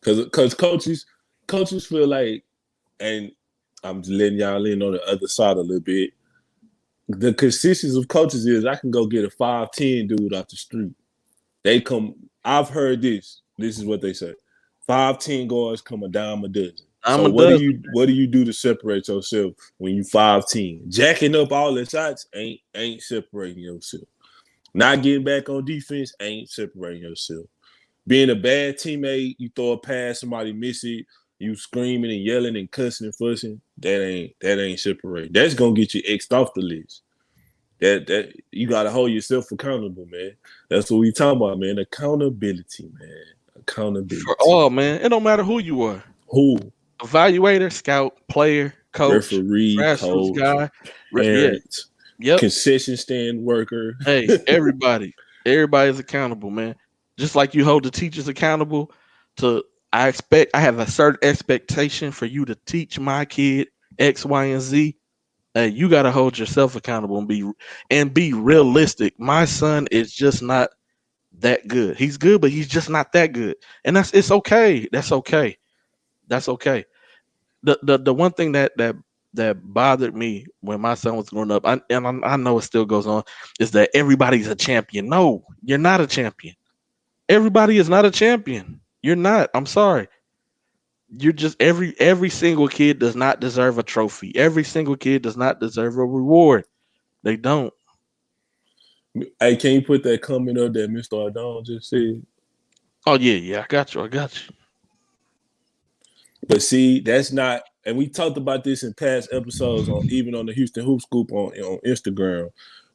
Cause coaches feel like, and I'm just letting y'all in on the other side a little bit. The consistency of coaches is I can go get a 5'10" dude off the street. They come. I've heard this. This is what they say. 5'10" guards come a dime a dozen. I'm So a what do dozen. you do to separate yourself when you 5'10"? Jacking up all the shots ain't separating yourself. Not getting back on defense ain't separating yourself. Being a bad teammate, you throw a pass, somebody miss it, you screaming and yelling and cussing and fussing, that ain't separating. That's gonna get you X'd off the list. That you gotta hold yourself accountable, man. That's what we talking about, man. Accountability, man. For Accountability. all, man. It don't matter who you are. Who? Evaluator, scout, player, coach, Referee, grassroots coach, guy. Yeah. parent, Yep. concession stand worker. Hey, everybody's accountable, man. Just like you hold the teachers accountable to I have a certain expectation for you to teach my kid X, Y, and Z. Hey, you gotta hold yourself accountable and be realistic. My son is just not that good. He's good, but he's just not that good. And it's okay. That's okay. That's okay. The one thing that bothered me when my son was growing up, I know it still goes on, is that everybody's a champion. No, you're not a champion. Everybody is not a champion. You're not. I'm sorry. You're just every single kid does not deserve a trophy. Every single kid does not deserve a reward. They don't. Hey, can you put that comment up that Mr. Ardon just said? Oh yeah, I got you. I got you. But see, that's not, and we talked about this in past episodes on even on the Houston Hoop Scoop on Instagram.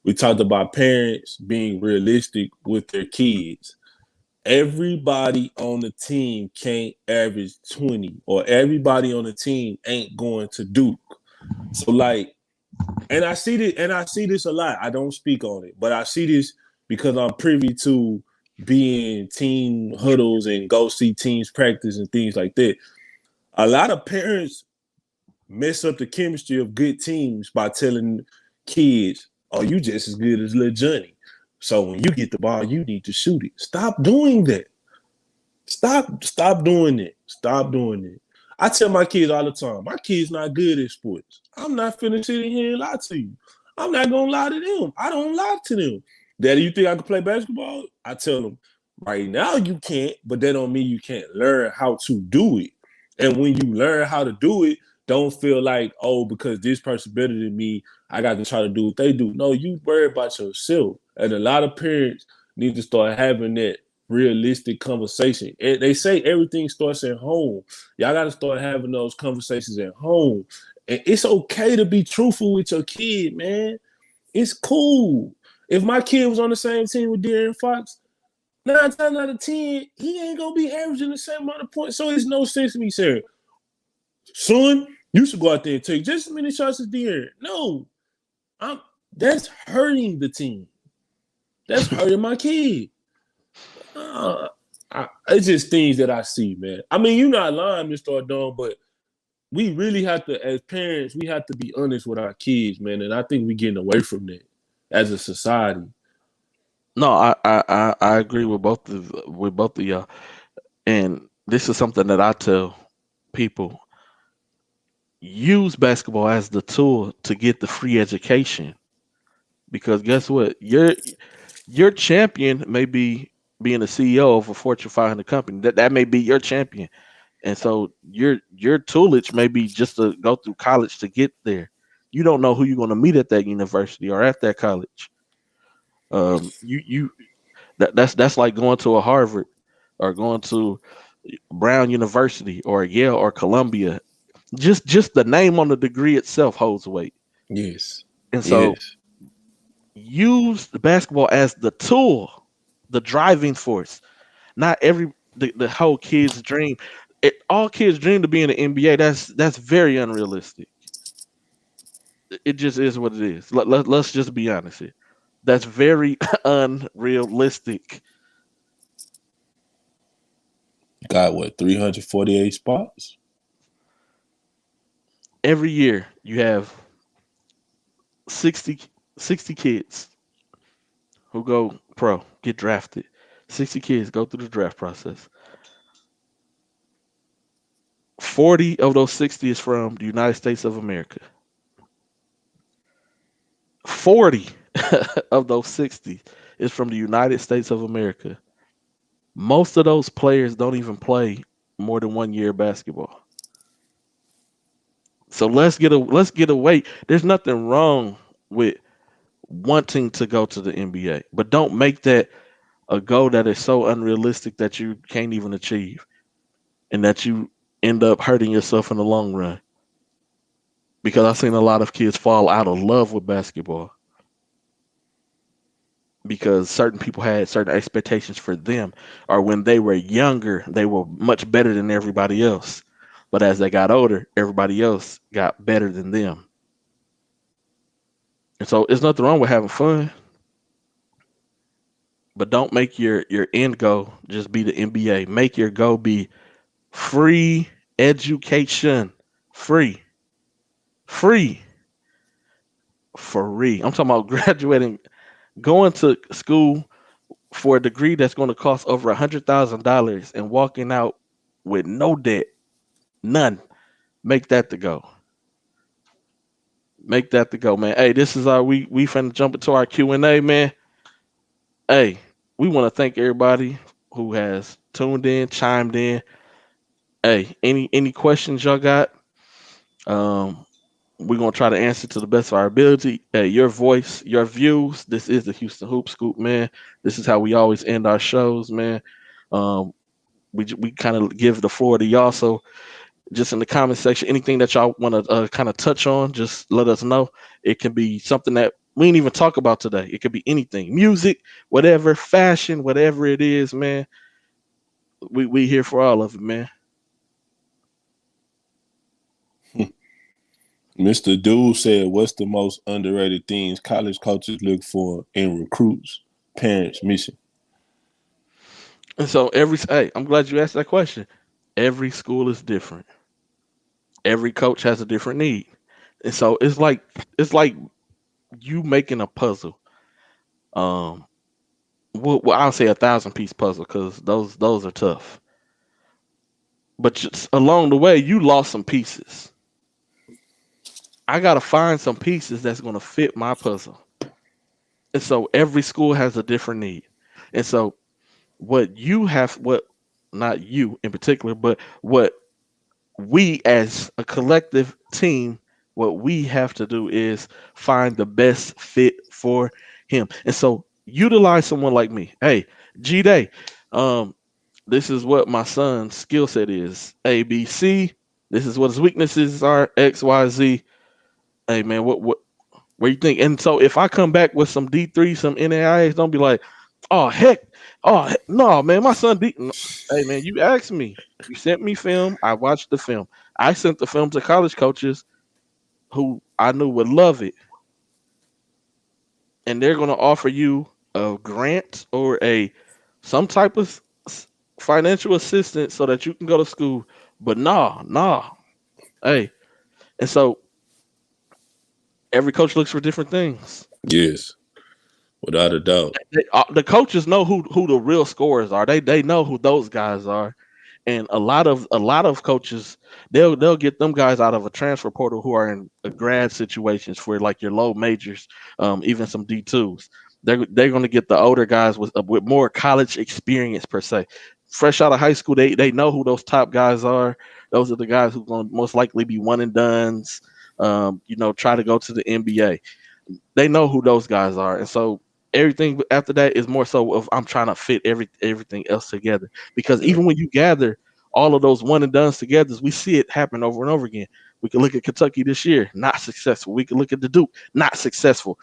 We talked about parents being realistic with their kids. Everybody on the team can't average 20, or everybody on the team ain't going to Duke. So like, and I see this a lot. I don't speak on it, but I see this because I'm privy to being team huddles and go see teams practice and things like that. A lot of parents mess up the chemistry of good teams by telling kids, "Oh, you just as good as little Johnny. So when you get the ball, you need to shoot it." Stop doing that. Stop doing it. Stop doing it. I tell my kids all the time, my kids not good at sports. I'm not finna sit in here and lie to you. I'm not gonna lie to them. I don't lie to them. Daddy, you think I can play basketball? I tell them, Right now you can't, but that don't mean you can't learn how to do it. And when you learn how to do it, don't feel like, oh, because this person better than me, I got to try to do what they do. No, you worry about yourself. And a lot of parents need to start having that realistic conversation. And they say everything starts at home. Y'all got to start having those conversations at home. And it's okay to be truthful with your kid, man. It's cool. If my kid was on the same team with De'Aaron Fox, 9 times out of 10, he ain't gonna be averaging the same amount of points. So it's no sense in me saying, son, you should go out there and take just as many shots as De'Aaron. No, I'm that's hurting the team. That's hurting my kid. It's just things that I see, man. I mean, you're not lying, Mr. Ardon, but we really have to, as parents, we have to be honest with our kids, man. And I think we're getting away from that as a society. No, I agree with both of y'all. And this is something that I tell people: use basketball as the tool to get the free education. Because guess what? Your champion may be being a CEO of a Fortune 500 company. That may be your champion. And so your toolage may be just to go through college to get there. You don't know who you're going to meet at that university or at that college. You that's like going to a Harvard or going to Brown University or Yale or Columbia. Just the name on the degree itself holds weight. Yes. And so Yes. use the basketball as the tool, the driving force. Not the whole kid's dream. All kids dream to be in the NBA. That's very unrealistic. It just is what it is. Let's just be honest here. That's very unrealistic. Got what, 348 spots? Every year you have 60, 60 kids who go pro, get drafted. 60 kids go through the draft process. 40 of those 60 is from the United States of America. 40 of those 60 is from the United States of America. Most of those players don't even play more than 1 year of basketball. So let's get away. There's nothing wrong with wanting to go to the NBA, but don't make that a goal that is so unrealistic that you can't even achieve and that you end up hurting yourself in the long run. Because I've seen a lot of kids fall out of love with basketball because certain people had certain expectations for them, or when they were younger, they were much better than everybody else. But as they got older, everybody else got better than them. And so there's nothing wrong with having fun, but don't make your end goal just be the NBA. Make your goal be free education. Free. Free. Free. I'm talking about graduating, going to school for a degree that's going to cost over $100,000 and walking out with no debt, none. Make that the go. Make that the go, man. Hey, this is our we finna jump into our Q&A, man. Hey, we want to thank everybody who has tuned in, chimed in. Hey, any questions y'all got? Um, we're gonna try to answer to the best of our ability. Hey, your voice, your views. This is the Houston Hoop Scoop, man. This is how we always end our shows, man. Um, we kind of give the floor to y'all. So just in the comment section, anything that y'all want to kind of touch on, just let us know. It can be something that we didn't even talk about today. It could be anything, music, whatever, fashion, whatever it is, man. We here for all of it, man. Mr. Dude said, what's the most underrated things college coaches look for in recruits, parents, mission? And so hey, I'm glad you asked that question. Every school is different. Every coach has a different need. And so it's like you making a puzzle. Um, well, I'll say 1,000 piece puzzle because those are tough. But just along the way, you lost some pieces. I gotta find some pieces that's gonna fit my puzzle. And so every school has a different need. And so What you have, what not you in particular, but what we as a collective team, what we have to do is find the best fit for him. And so utilize someone like me. Hey, G Day, um, this is what my son's skill set is. A, B, C. This is what his weaknesses are. X, Y, Z. Hey man, what you think? And so if I come back with some D3, some NAIAs, don't be like, oh heck, no, man, my son D. No. Hey man, you asked me. You sent me film. I watched the film. I sent the film to college coaches who I knew would love it, and they're gonna offer you a grant or a some type of financial assistance so that you can go to school. But nah. Hey, and so every coach looks for different things. Yes, without a doubt. The coaches know who the real scorers are. They know who those guys are, and a lot of coaches they'll get them guys out of a transfer portal who are in grad situations for like your low majors, even some D2s. They're going to get the older guys with more college experience per se, fresh out of high school. They know who those top guys are. Those are the guys who are going to most likely be one and dones. Try to go to the NBA. They know who those guys are, and so everything after that is more so of I'm trying to fit everything else together. Because Yeah. even when you gather all of those one and dones together, we see it happen over and over again. We can look at Kentucky this year, not successful. We can look at the Duke, not successful.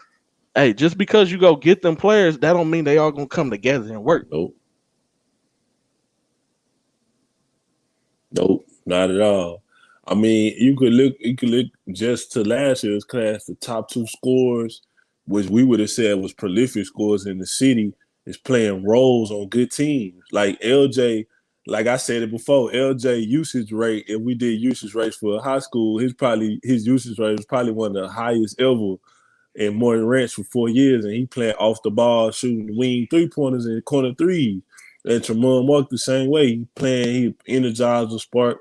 Hey, just because you go get them players, that don't mean they all gonna come together and work. Nope. Nope. Not at all. I mean, you could look just to last year's class, the top two scorers, which we would have said was prolific scorers in the city, is playing roles on good teams. Like LJ, like I said it before, LJ usage rate, if we did usage rates for high school, his usage rate was probably one of the highest ever in Morton Ranch for 4 years, and he playing off the ball, shooting wing 3-pointers and corner threes. And Tremont Mark the same way. He energized the spark.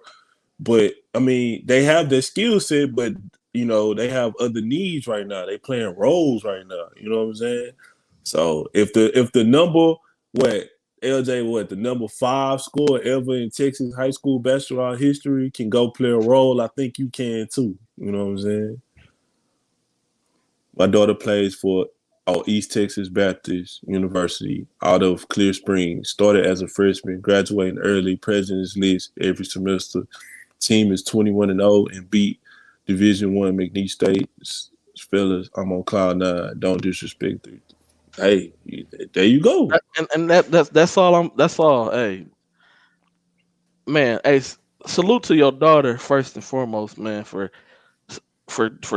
But I mean, they have their skill set, but they have other needs right now. They playing roles right now. You know what I'm saying? So if the number what LJ what the number 5 scorer ever in Texas high school basketball history can go play a role, I think you can too. You know what I'm saying? My daughter plays for East Texas Baptist University out of Clear Springs. Started as a freshman, graduating early, president's list every semester. Team is 21-0 and beat Division One McNeese State. Fellas, I'm on cloud nine. Don't disrespect it. Hey, there you go. And that's all. Hey, man. Hey, salute to your daughter first and foremost, man, for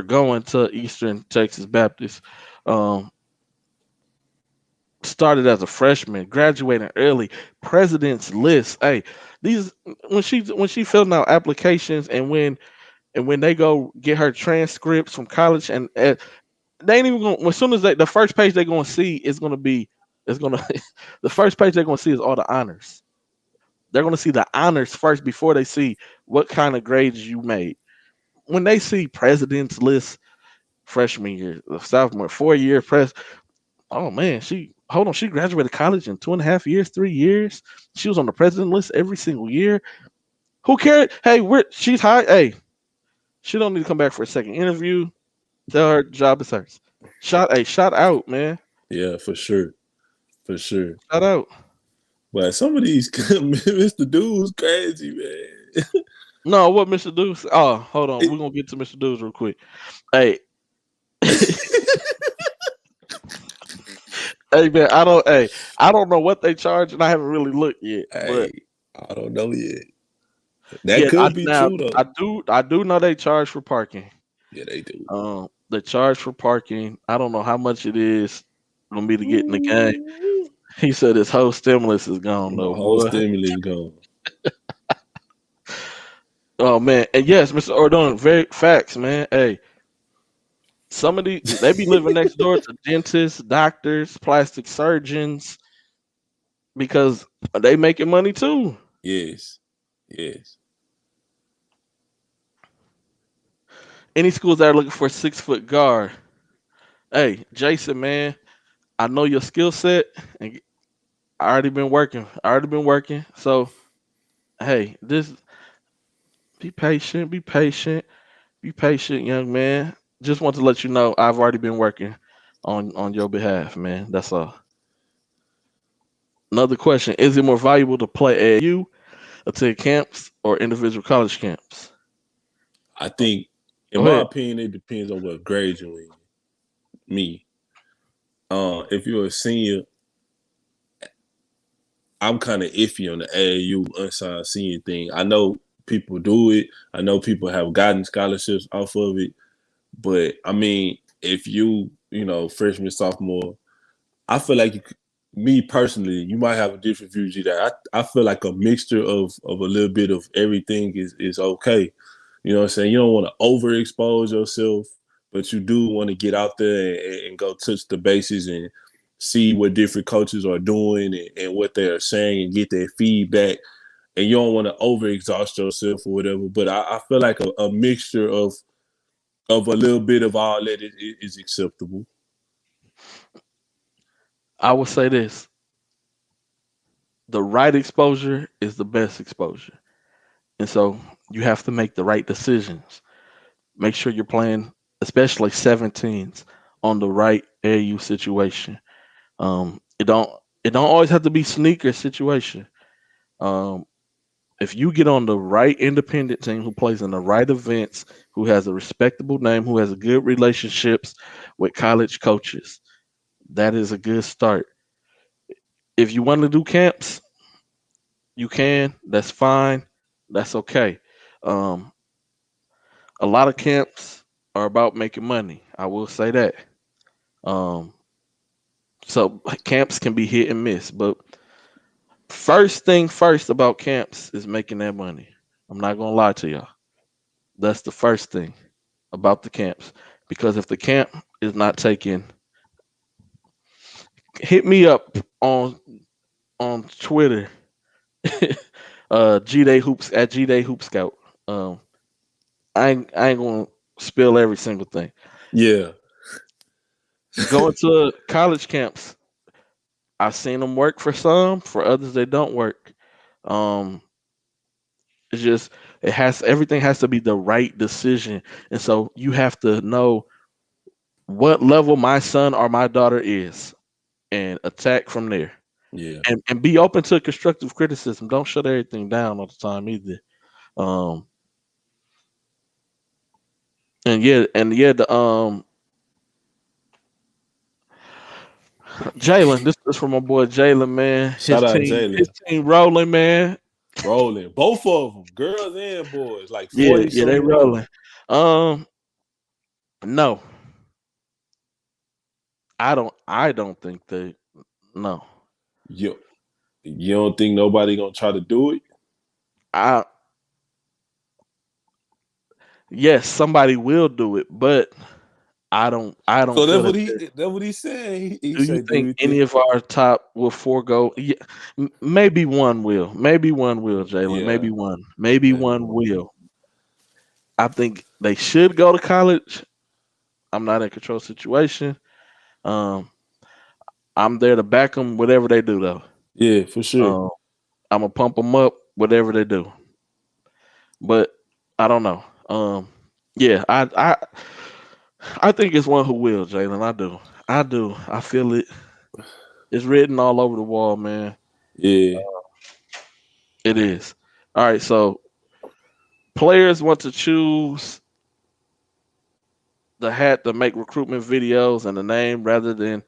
going to Eastern Texas Baptist. Um, Started as a freshman, graduating early, president's list. Hey, these when she filling out applications and when they go get her transcripts from college and they ain't even gonna as soon as the first page they're gonna see is gonna be it's gonna the first page they're gonna see is all the honors. They're gonna see the honors first before they see what kind of grades you made. When they see president's list freshman year, sophomore, 4 year press. Oh man, she graduated college in 2.5 years, 3 years. She was on the president list every single year. Who cared? Hey, she's high. Hey, she don't need to come back for a second interview. Tell her job is hers. Shot out, man. Yeah, for sure. For sure. Shot out. But some of these Mr. Dude's crazy, man. No, what Mr. Deuce? Oh, hold on. We're gonna get to Mr. Deuce real quick. Hey, hey man, I don't know what they charge and I haven't really looked yet. Hey, But I don't know yet. That yeah, could be now true though. I do know they charge for parking. Yeah, they do. The charge for parking. I don't know how much it is gonna be to get in the game. Ooh, He said his whole stimulus is gone my though, whole boy. stimulus gone. Oh man, and yes, Mr. Ordon, very facts, man. Hey, some of these they be living next door to dentists, doctors, plastic surgeons because they making money too. Yes. Yes. Any schools that are looking for a 6 foot guard. Hey, Jason, man, I know your skill set, and I already been working. I already been working. So hey, this be patient, be patient, be patient, young man. Just want to let you know I've already been working on your behalf, man. That's all. Another question: is it more valuable to play AAU, attend camps, or individual college camps? I think, in Go my ahead. opinion, it depends on what grade you're in. Me, if you're a senior, I'm kind of iffy on the AAU unsigned senior thing. I know people do it. I know people have gotten scholarships off of it. But I mean, if freshman, sophomore, I feel like me personally, you might have a different view, G. That I feel like a mixture of a little bit of everything is okay. You know what I'm saying? You don't want to overexpose yourself, but you do want to get out there and go touch the bases and see what different coaches are doing and what they are saying and get their feedback. And you don't want to overexhaust yourself or whatever. But I feel like a mixture of a little bit of all that is acceptable. I will say this: the right exposure is the best exposure, and so you have to make the right decisions. Make sure you're playing, especially 17s, on the right AU situation. It don't always have to be sneaker situation. Um, if you get on the right independent team who plays in the right events, who has a respectable name, who has good relationships with college coaches, that is a good start. If you want to do camps, you can. That's fine. That's okay. Um, a lot of camps are about making money. I will say that. Um, so camps can be hit and miss, but first thing first about camps is making that money. I'm not gonna lie to y'all. That's the first thing about the camps. Because if the camp is not taking, hit me up on Twitter, G Day Hoops at G Day Hoop Scout. Um, I ain't gonna spill every single thing. Yeah. Going to college camps, I've seen them work for some, for others they don't work. Um, it's just everything has to be the right decision, and so you have to know what level my son or my daughter is, and attack from there. Yeah. And be open to constructive criticism. Don't shut everything down all the time either. Um, and yeah, the Jalen. This is from my boy Jalen, man. Shout out His Jalen. team rolling, man. Rolling. Both of them, girls and boys, like Yeah, 40 yeah, they some and oh. rolling. Um, no, I don't think they. No, You, you don't think nobody gonna try to do it? I yes, somebody will do it, but I don't So feel that's that. what he's saying. He Do you said, do think you any think? of our top will forego? Yeah, maybe one will. Maybe one will, Jalen. Yeah, Maybe one. Maybe maybe one one. will. I think they should go to college. I'm not in control situation. Um, I'm there to back them, whatever they do, though. Yeah, for sure. Um, I'm gonna pump them up, whatever they do. But I don't know. Yeah, I think it's one who will, Jalen. I do. I do. I feel it. It's written all over the wall, man. Yeah. It is. All right, so players want to choose the hat to make recruitment videos and the name rather than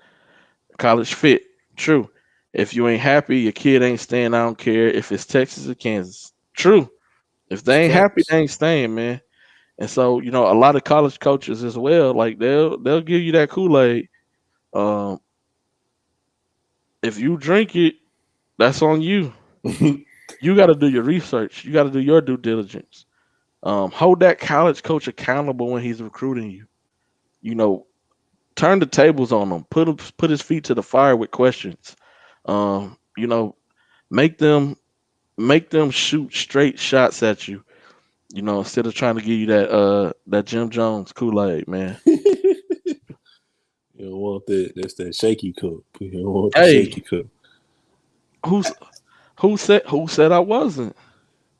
college fit. True. If you ain't happy, your kid ain't staying. I don't care if it's Texas or Kansas. True. If they ain't happy, Facts. they ain't staying, man. And so, a lot of college coaches as well, like they'll give you that Kool-Aid. Um, if you drink it, that's on you. You got to do your research. You got to do your due diligence. Hold that college coach accountable when he's recruiting you. You know, turn the tables on him. Put his feet to the fire with questions. Um, you know, make them make them shoot straight shots at you. Instead of trying to give you that Jim Jones Kool Aid, man. You don't want that. That's that shaky cup. You don't want the Hey, shaky cup. Who's who said I wasn't?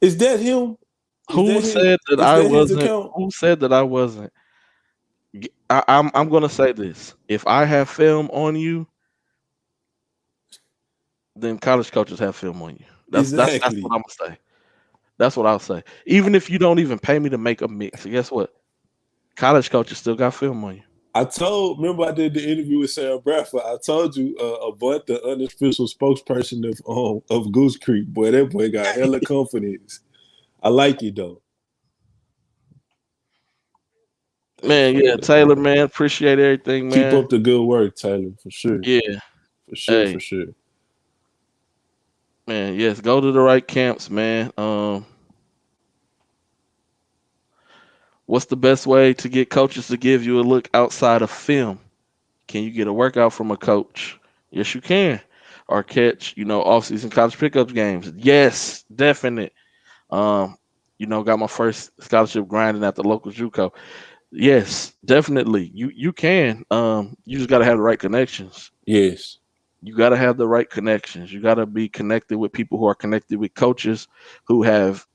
Is that him? Is Who that his? said that Is I that his wasn't? account? Who said that I wasn't? I'm gonna say this. If I have film on you, then college coaches have film on you. That's what Exactly. I'm gonna say. That's what I'll say. Even if you don't even pay me to make a mix, guess what? College coaches still got film on you. Remember I did the interview with Sam Bradford. I told you about the unofficial spokesperson of Goose Creek. Boy, that boy got hella confidence. I like it though. Thanks Man, for yeah, that, Taylor, man. man, appreciate everything, Keep man. up the good work, Taylor, for sure. Yeah, For sure, for hey, sure. man, yes, go to the right camps, man. What's the best way to get coaches to give you a look outside of film? Can you get a workout from a coach? Yes, you can. Or catch, off-season college pickups games. Yes, definite. Um, got my first scholarship grinding at the local JUCO. Yes, definitely. You can. You just gotta have the right connections. Yes. You gotta have the right connections. You gotta be connected with people who are connected with coaches who have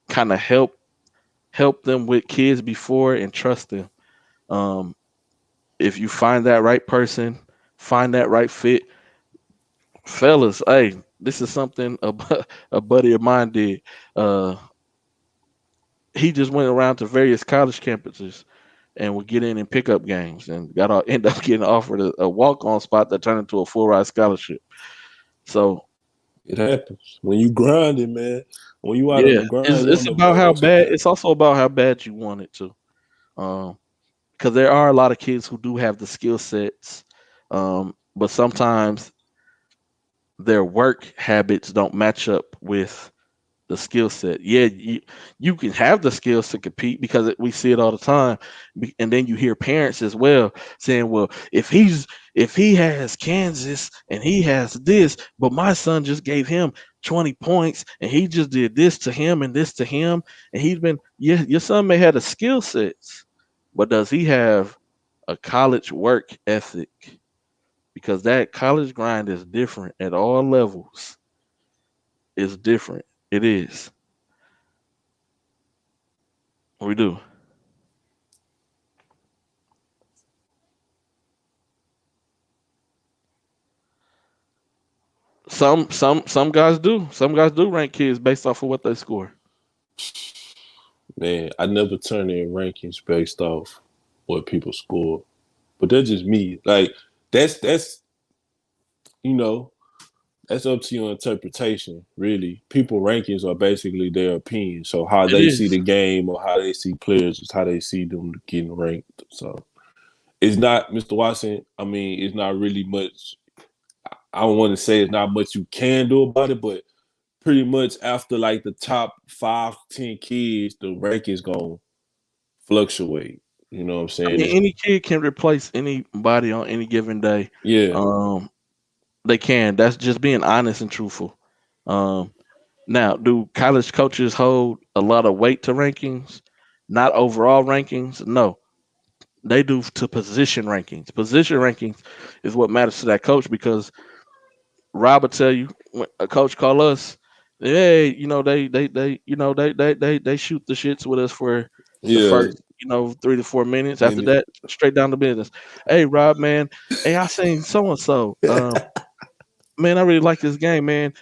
kind of helped them with kids before and trust them. Um, if you find that right person, find that right fit, fellas. Hey, this is something a buddy of mine did. Uh, he just went around to various college campuses and would get in pickup games and end up getting offered a walk on spot that turned into a full ride scholarship. So It happens. When you grinding, man. When you out on yeah, the grind, it's you don't it's never about know how what's gonna bad. happen. It's also about how bad you want it to. Um, because there are a lot of kids who do have the skill sets, but sometimes their work habits don't match up with the skill set. Yeah, you can have the skills to compete because we see it all the time. And then you hear parents as well saying, "Well, if he has Kansas and he has this, but my son just gave him 20 points and he just did this to him and this to him, and he's been yeah, your son may have the skill sets, but does he have a college work ethic? Because that college grind is different at all levels. It's different. It is. We do. Some guys do. Some guys do rank kids based off of what they score. Man, I never turn in rankings based off what people score. But that's just me. Like that's you know, that's up to your interpretation, really. People rankings are basically their opinion. So how It they see is. the game or how they see players is how they see them getting ranked. So it's not Mr. Watson. I mean, it's not really much. I don't want to say it's not much you can do about it, but pretty much after like the top 5 to 10 kids, the rankings gonna fluctuate. You know what I'm I saying? mean, It's any kid can replace anybody on any given day. yeah, Um, they can. That's just being honest and truthful. Um, Now, do college coaches hold a lot of weight to rankings? Not overall rankings. No, they do to position rankings. Position rankings is what matters to that coach because Rob will tell you when a coach call us, hey, they shoot the shits with us for the yeah. first 3 to 4 minutes. After Minute. that, straight down to business. Hey, Rob, man. Hey, I seen so and so. Man, I really like this game, man.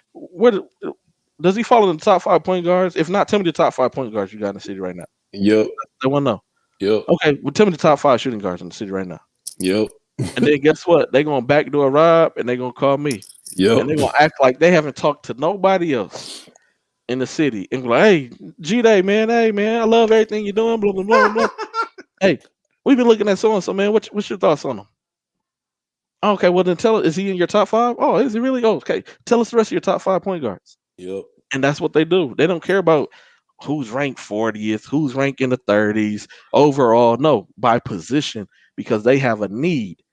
Does he fall in the top 5 point guards? If not, tell me the top 5 point guards you got in the city right now. Yep. They want to know. Yep. Okay, well, tell me the top 5 shooting guards in the city right now. Yep. And then guess what? They gonna backdoor Rob and they gonna call me. Yep. And they gonna act like they haven't talked to nobody else in the city. And be like, hey, G Day, man, hey man, I love everything you're doing, blah blah blah blah. Hey, we've been looking at so and so, man. What's your thoughts on him? Okay, well then tell us, is he in your top five? Oh, is he really? Oh, okay. Tell us the rest of your top 5 point guards. Yep. And that's what they do. They don't care about who's ranked 40th, who's ranked in the 30s overall. No, by position because they have a need.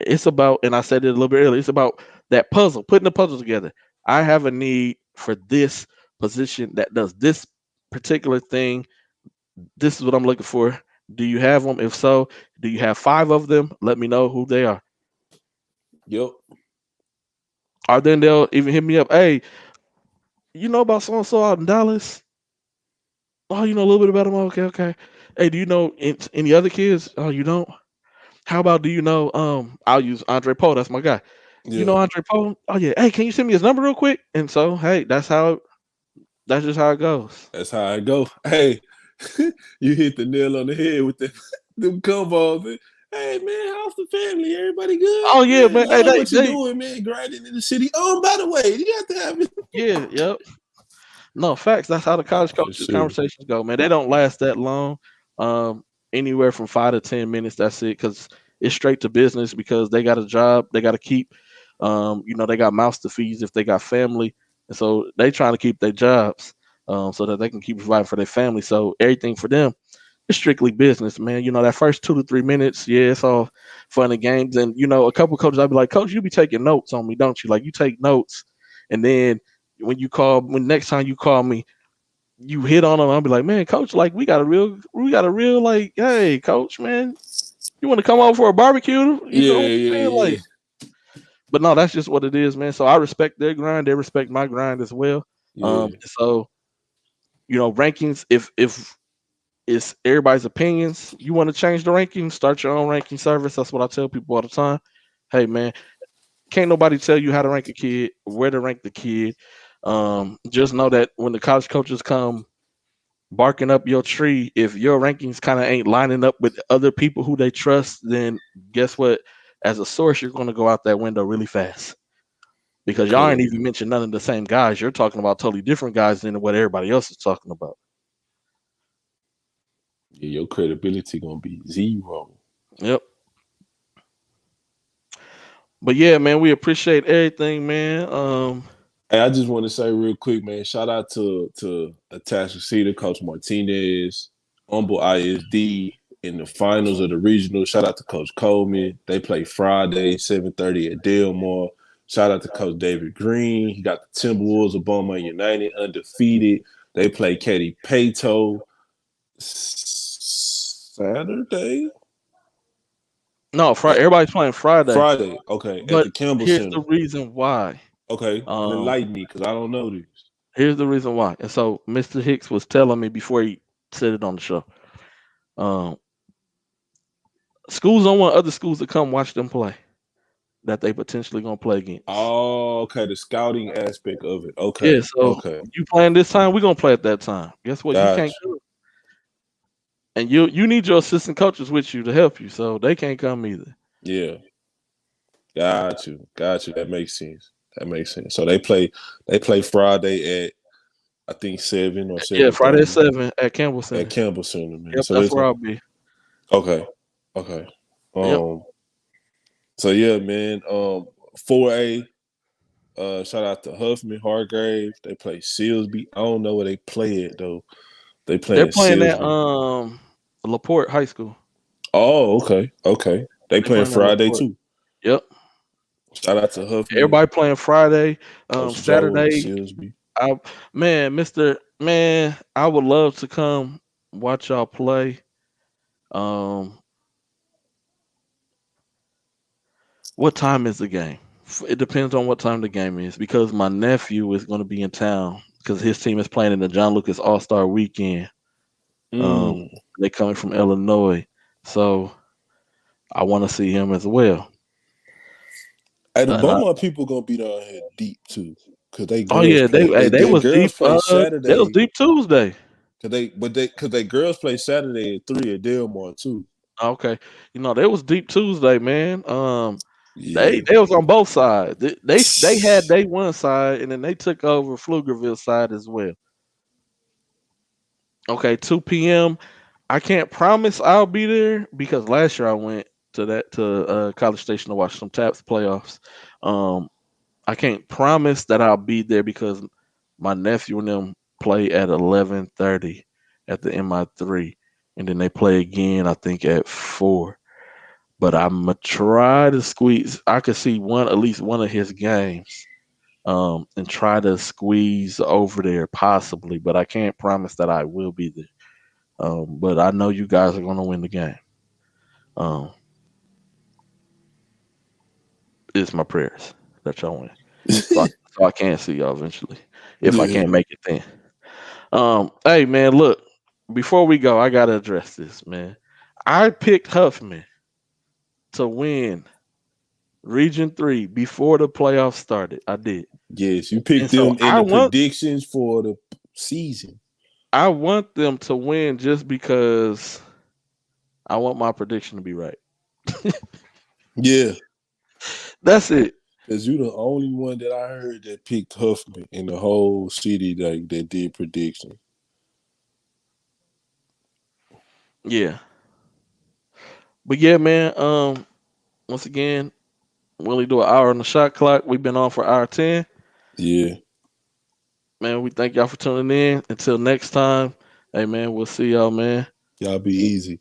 It's about, and I said it a little bit earlier, it's about that puzzle, putting the puzzle together. I have a need for this position that does this particular thing. This is what I'm looking for. Do you have them? If so, do you have 5 of them? Let me know who they are. Yep. Or then they'll even hit me up. Hey, you know about so and so out in Dallas? Oh, you know a little bit about them. Okay, okay. Hey, do you know any other kids? Oh, you don't. How about do you know? I'll use Andre Poe. That's my guy. You Yeah, know Andre Poe? Oh yeah. Hey, can you send me his number real quick? And so, hey, that's just how it goes. that's how I go. Hey, you hit the nail on the head with them combos. Man. Hey man, how's the family? Everybody good? Oh yeah, Man, man. Hey, love what you they doing, man. Grinding in the city. Oh, and by the way, you got to have it. yeah, yep. No, facts. That's how the college Nah, for coaches sure. conversations go, man. They don't last that long. Um, Anywhere from 5 to 10 minutes. That's it, because it's straight to business. Because they got a job, they got to keep. They got mouths to feed if they got family, and so they trying to keep their jobs, so that they can keep providing for their family. So everything for them is strictly business, man. That first 2 to 3 minutes, yeah, it's all fun and games. And a couple coaches, I'd be like, Coach, you be taking notes on me, don't you? Like you take notes, and then when next time you call me, you hit on them. I'll be like, man, Coach, like we got a real like, hey, Coach, man, you want to come over for a barbecue? You Yeah, know what I'm yeah, saying? yeah, Like, but no, that's just what it is, man. So I respect their grind. They respect my grind as well. yeah. So rankings. If it's everybody's opinions, you want to change the rankings, start your own ranking service. That's what I tell people all the time. Hey, man, can't nobody tell you how to rank a kid, where to rank the kid. Just know that when the college coaches come barking up your tree, if your rankings kind of ain't lining up with other people who they trust, then guess what? As a source, you're going to go out that window really fast, because y'all ain't Cause even mentioned none of the same guys. You're talking about totally different guys than what everybody else is talking about. yeah, your credibility gonna be zero. Yep. But yeah, man, we appreciate everything, man. Hey, I just want to say real quick, man. Shout out to Attach Cedar, Coach Martinez, Humble ISD in the finals of the regional. Shout out to Coach Coleman. They play Friday, 7:30 at Delmore. Shout out to Coach David Green. He got the Timberwolves of Beaumont United undefeated. They play Katy Pato Saturday. No, Friday. Everybody's playing Friday, Friday. Okay, at but the Campbell here's Center. the reason why. Okay, Um, enlighten me because I don't know this. Here's the reason why. And so Mr. Hicks was telling me before he said it on the show. Um, Schools don't want other schools to come watch them play that they potentially gonna play against. Oh, okay. The scouting aspect of it. Yeah, Okay. so Okay. you playing this time, we're gonna play at that time. Guess what? You can't Gotcha. come. And you need your assistant coaches with you to help you, so they can't come either. Yeah. Got you. Got you. That makes sense. That makes sense. So they play Friday at I think 7 or Yeah, Friday at 7:30 7 at Campbell at Center. Campbell Center, man. Yep, So that's there's where no I'll be. okay. Okay. Yep. Um so yeah, man. 4A, shout out to Huffman, Hargrave. They play Silsby. I don't know where they play it though. They They're playing playing at Silsby. LaPorte High School. Oh, okay. Okay. They They playing playing at Friday LaPorte. too. Yep. Shout out to Huffman, Everybody playing Friday. Coach Joe and Saturday, Silsby. I I would love to come watch y'all play. Um, what time is the game? It depends on what time the game is, because my nephew is going to be in town because his team is playing in the John Lucas All Star Weekend. Um, Mm. they coming from Illinois, so I want to see him as well. Hey, the And Beaumont people gonna be down here deep too, cause they oh girls yeah, they play. hey, they They was deep. girls play They was Saturday. deep Tuesday. Cause they girls play Saturday at 3 at Delmar too. Okay, they was deep Tuesday, man. Yeah. They was on both sides. They had they one side, and then they took over Pflugerville side as well. Okay, 2 p.m. I can't promise I'll be there, because last year I went to College Station to watch some Taps playoffs. Um, I can't promise that I'll be there because my nephew and them play at 11:30 at the MI3, and then they play again I think at 4. But I'm gonna try to squeeze. I could see at least one of his games, and try to squeeze over there possibly. But I can't promise that I will be there. But I know you guys are gonna win the game. Um, it's my prayers that y'all win. so I can see y'all eventually if I Yeah. can't make it then. Hey man, look, before we go, I gotta address this, man. I picked Huffman to win Region 3 before the playoffs started. I did. Yes, you And picked so them in the predictions for the season. I want them to win just because I want my prediction to be right. Yeah. That's it. Because you're the only one that I heard that picked Huffman in the whole city that did prediction. Yeah. But yeah, man, once again, we only do an hour on the shot clock. We've been on for hour 10. Yeah. Man, we thank y'all for tuning in. Until next time, hey man, we'll see y'all, man. Y'all be easy.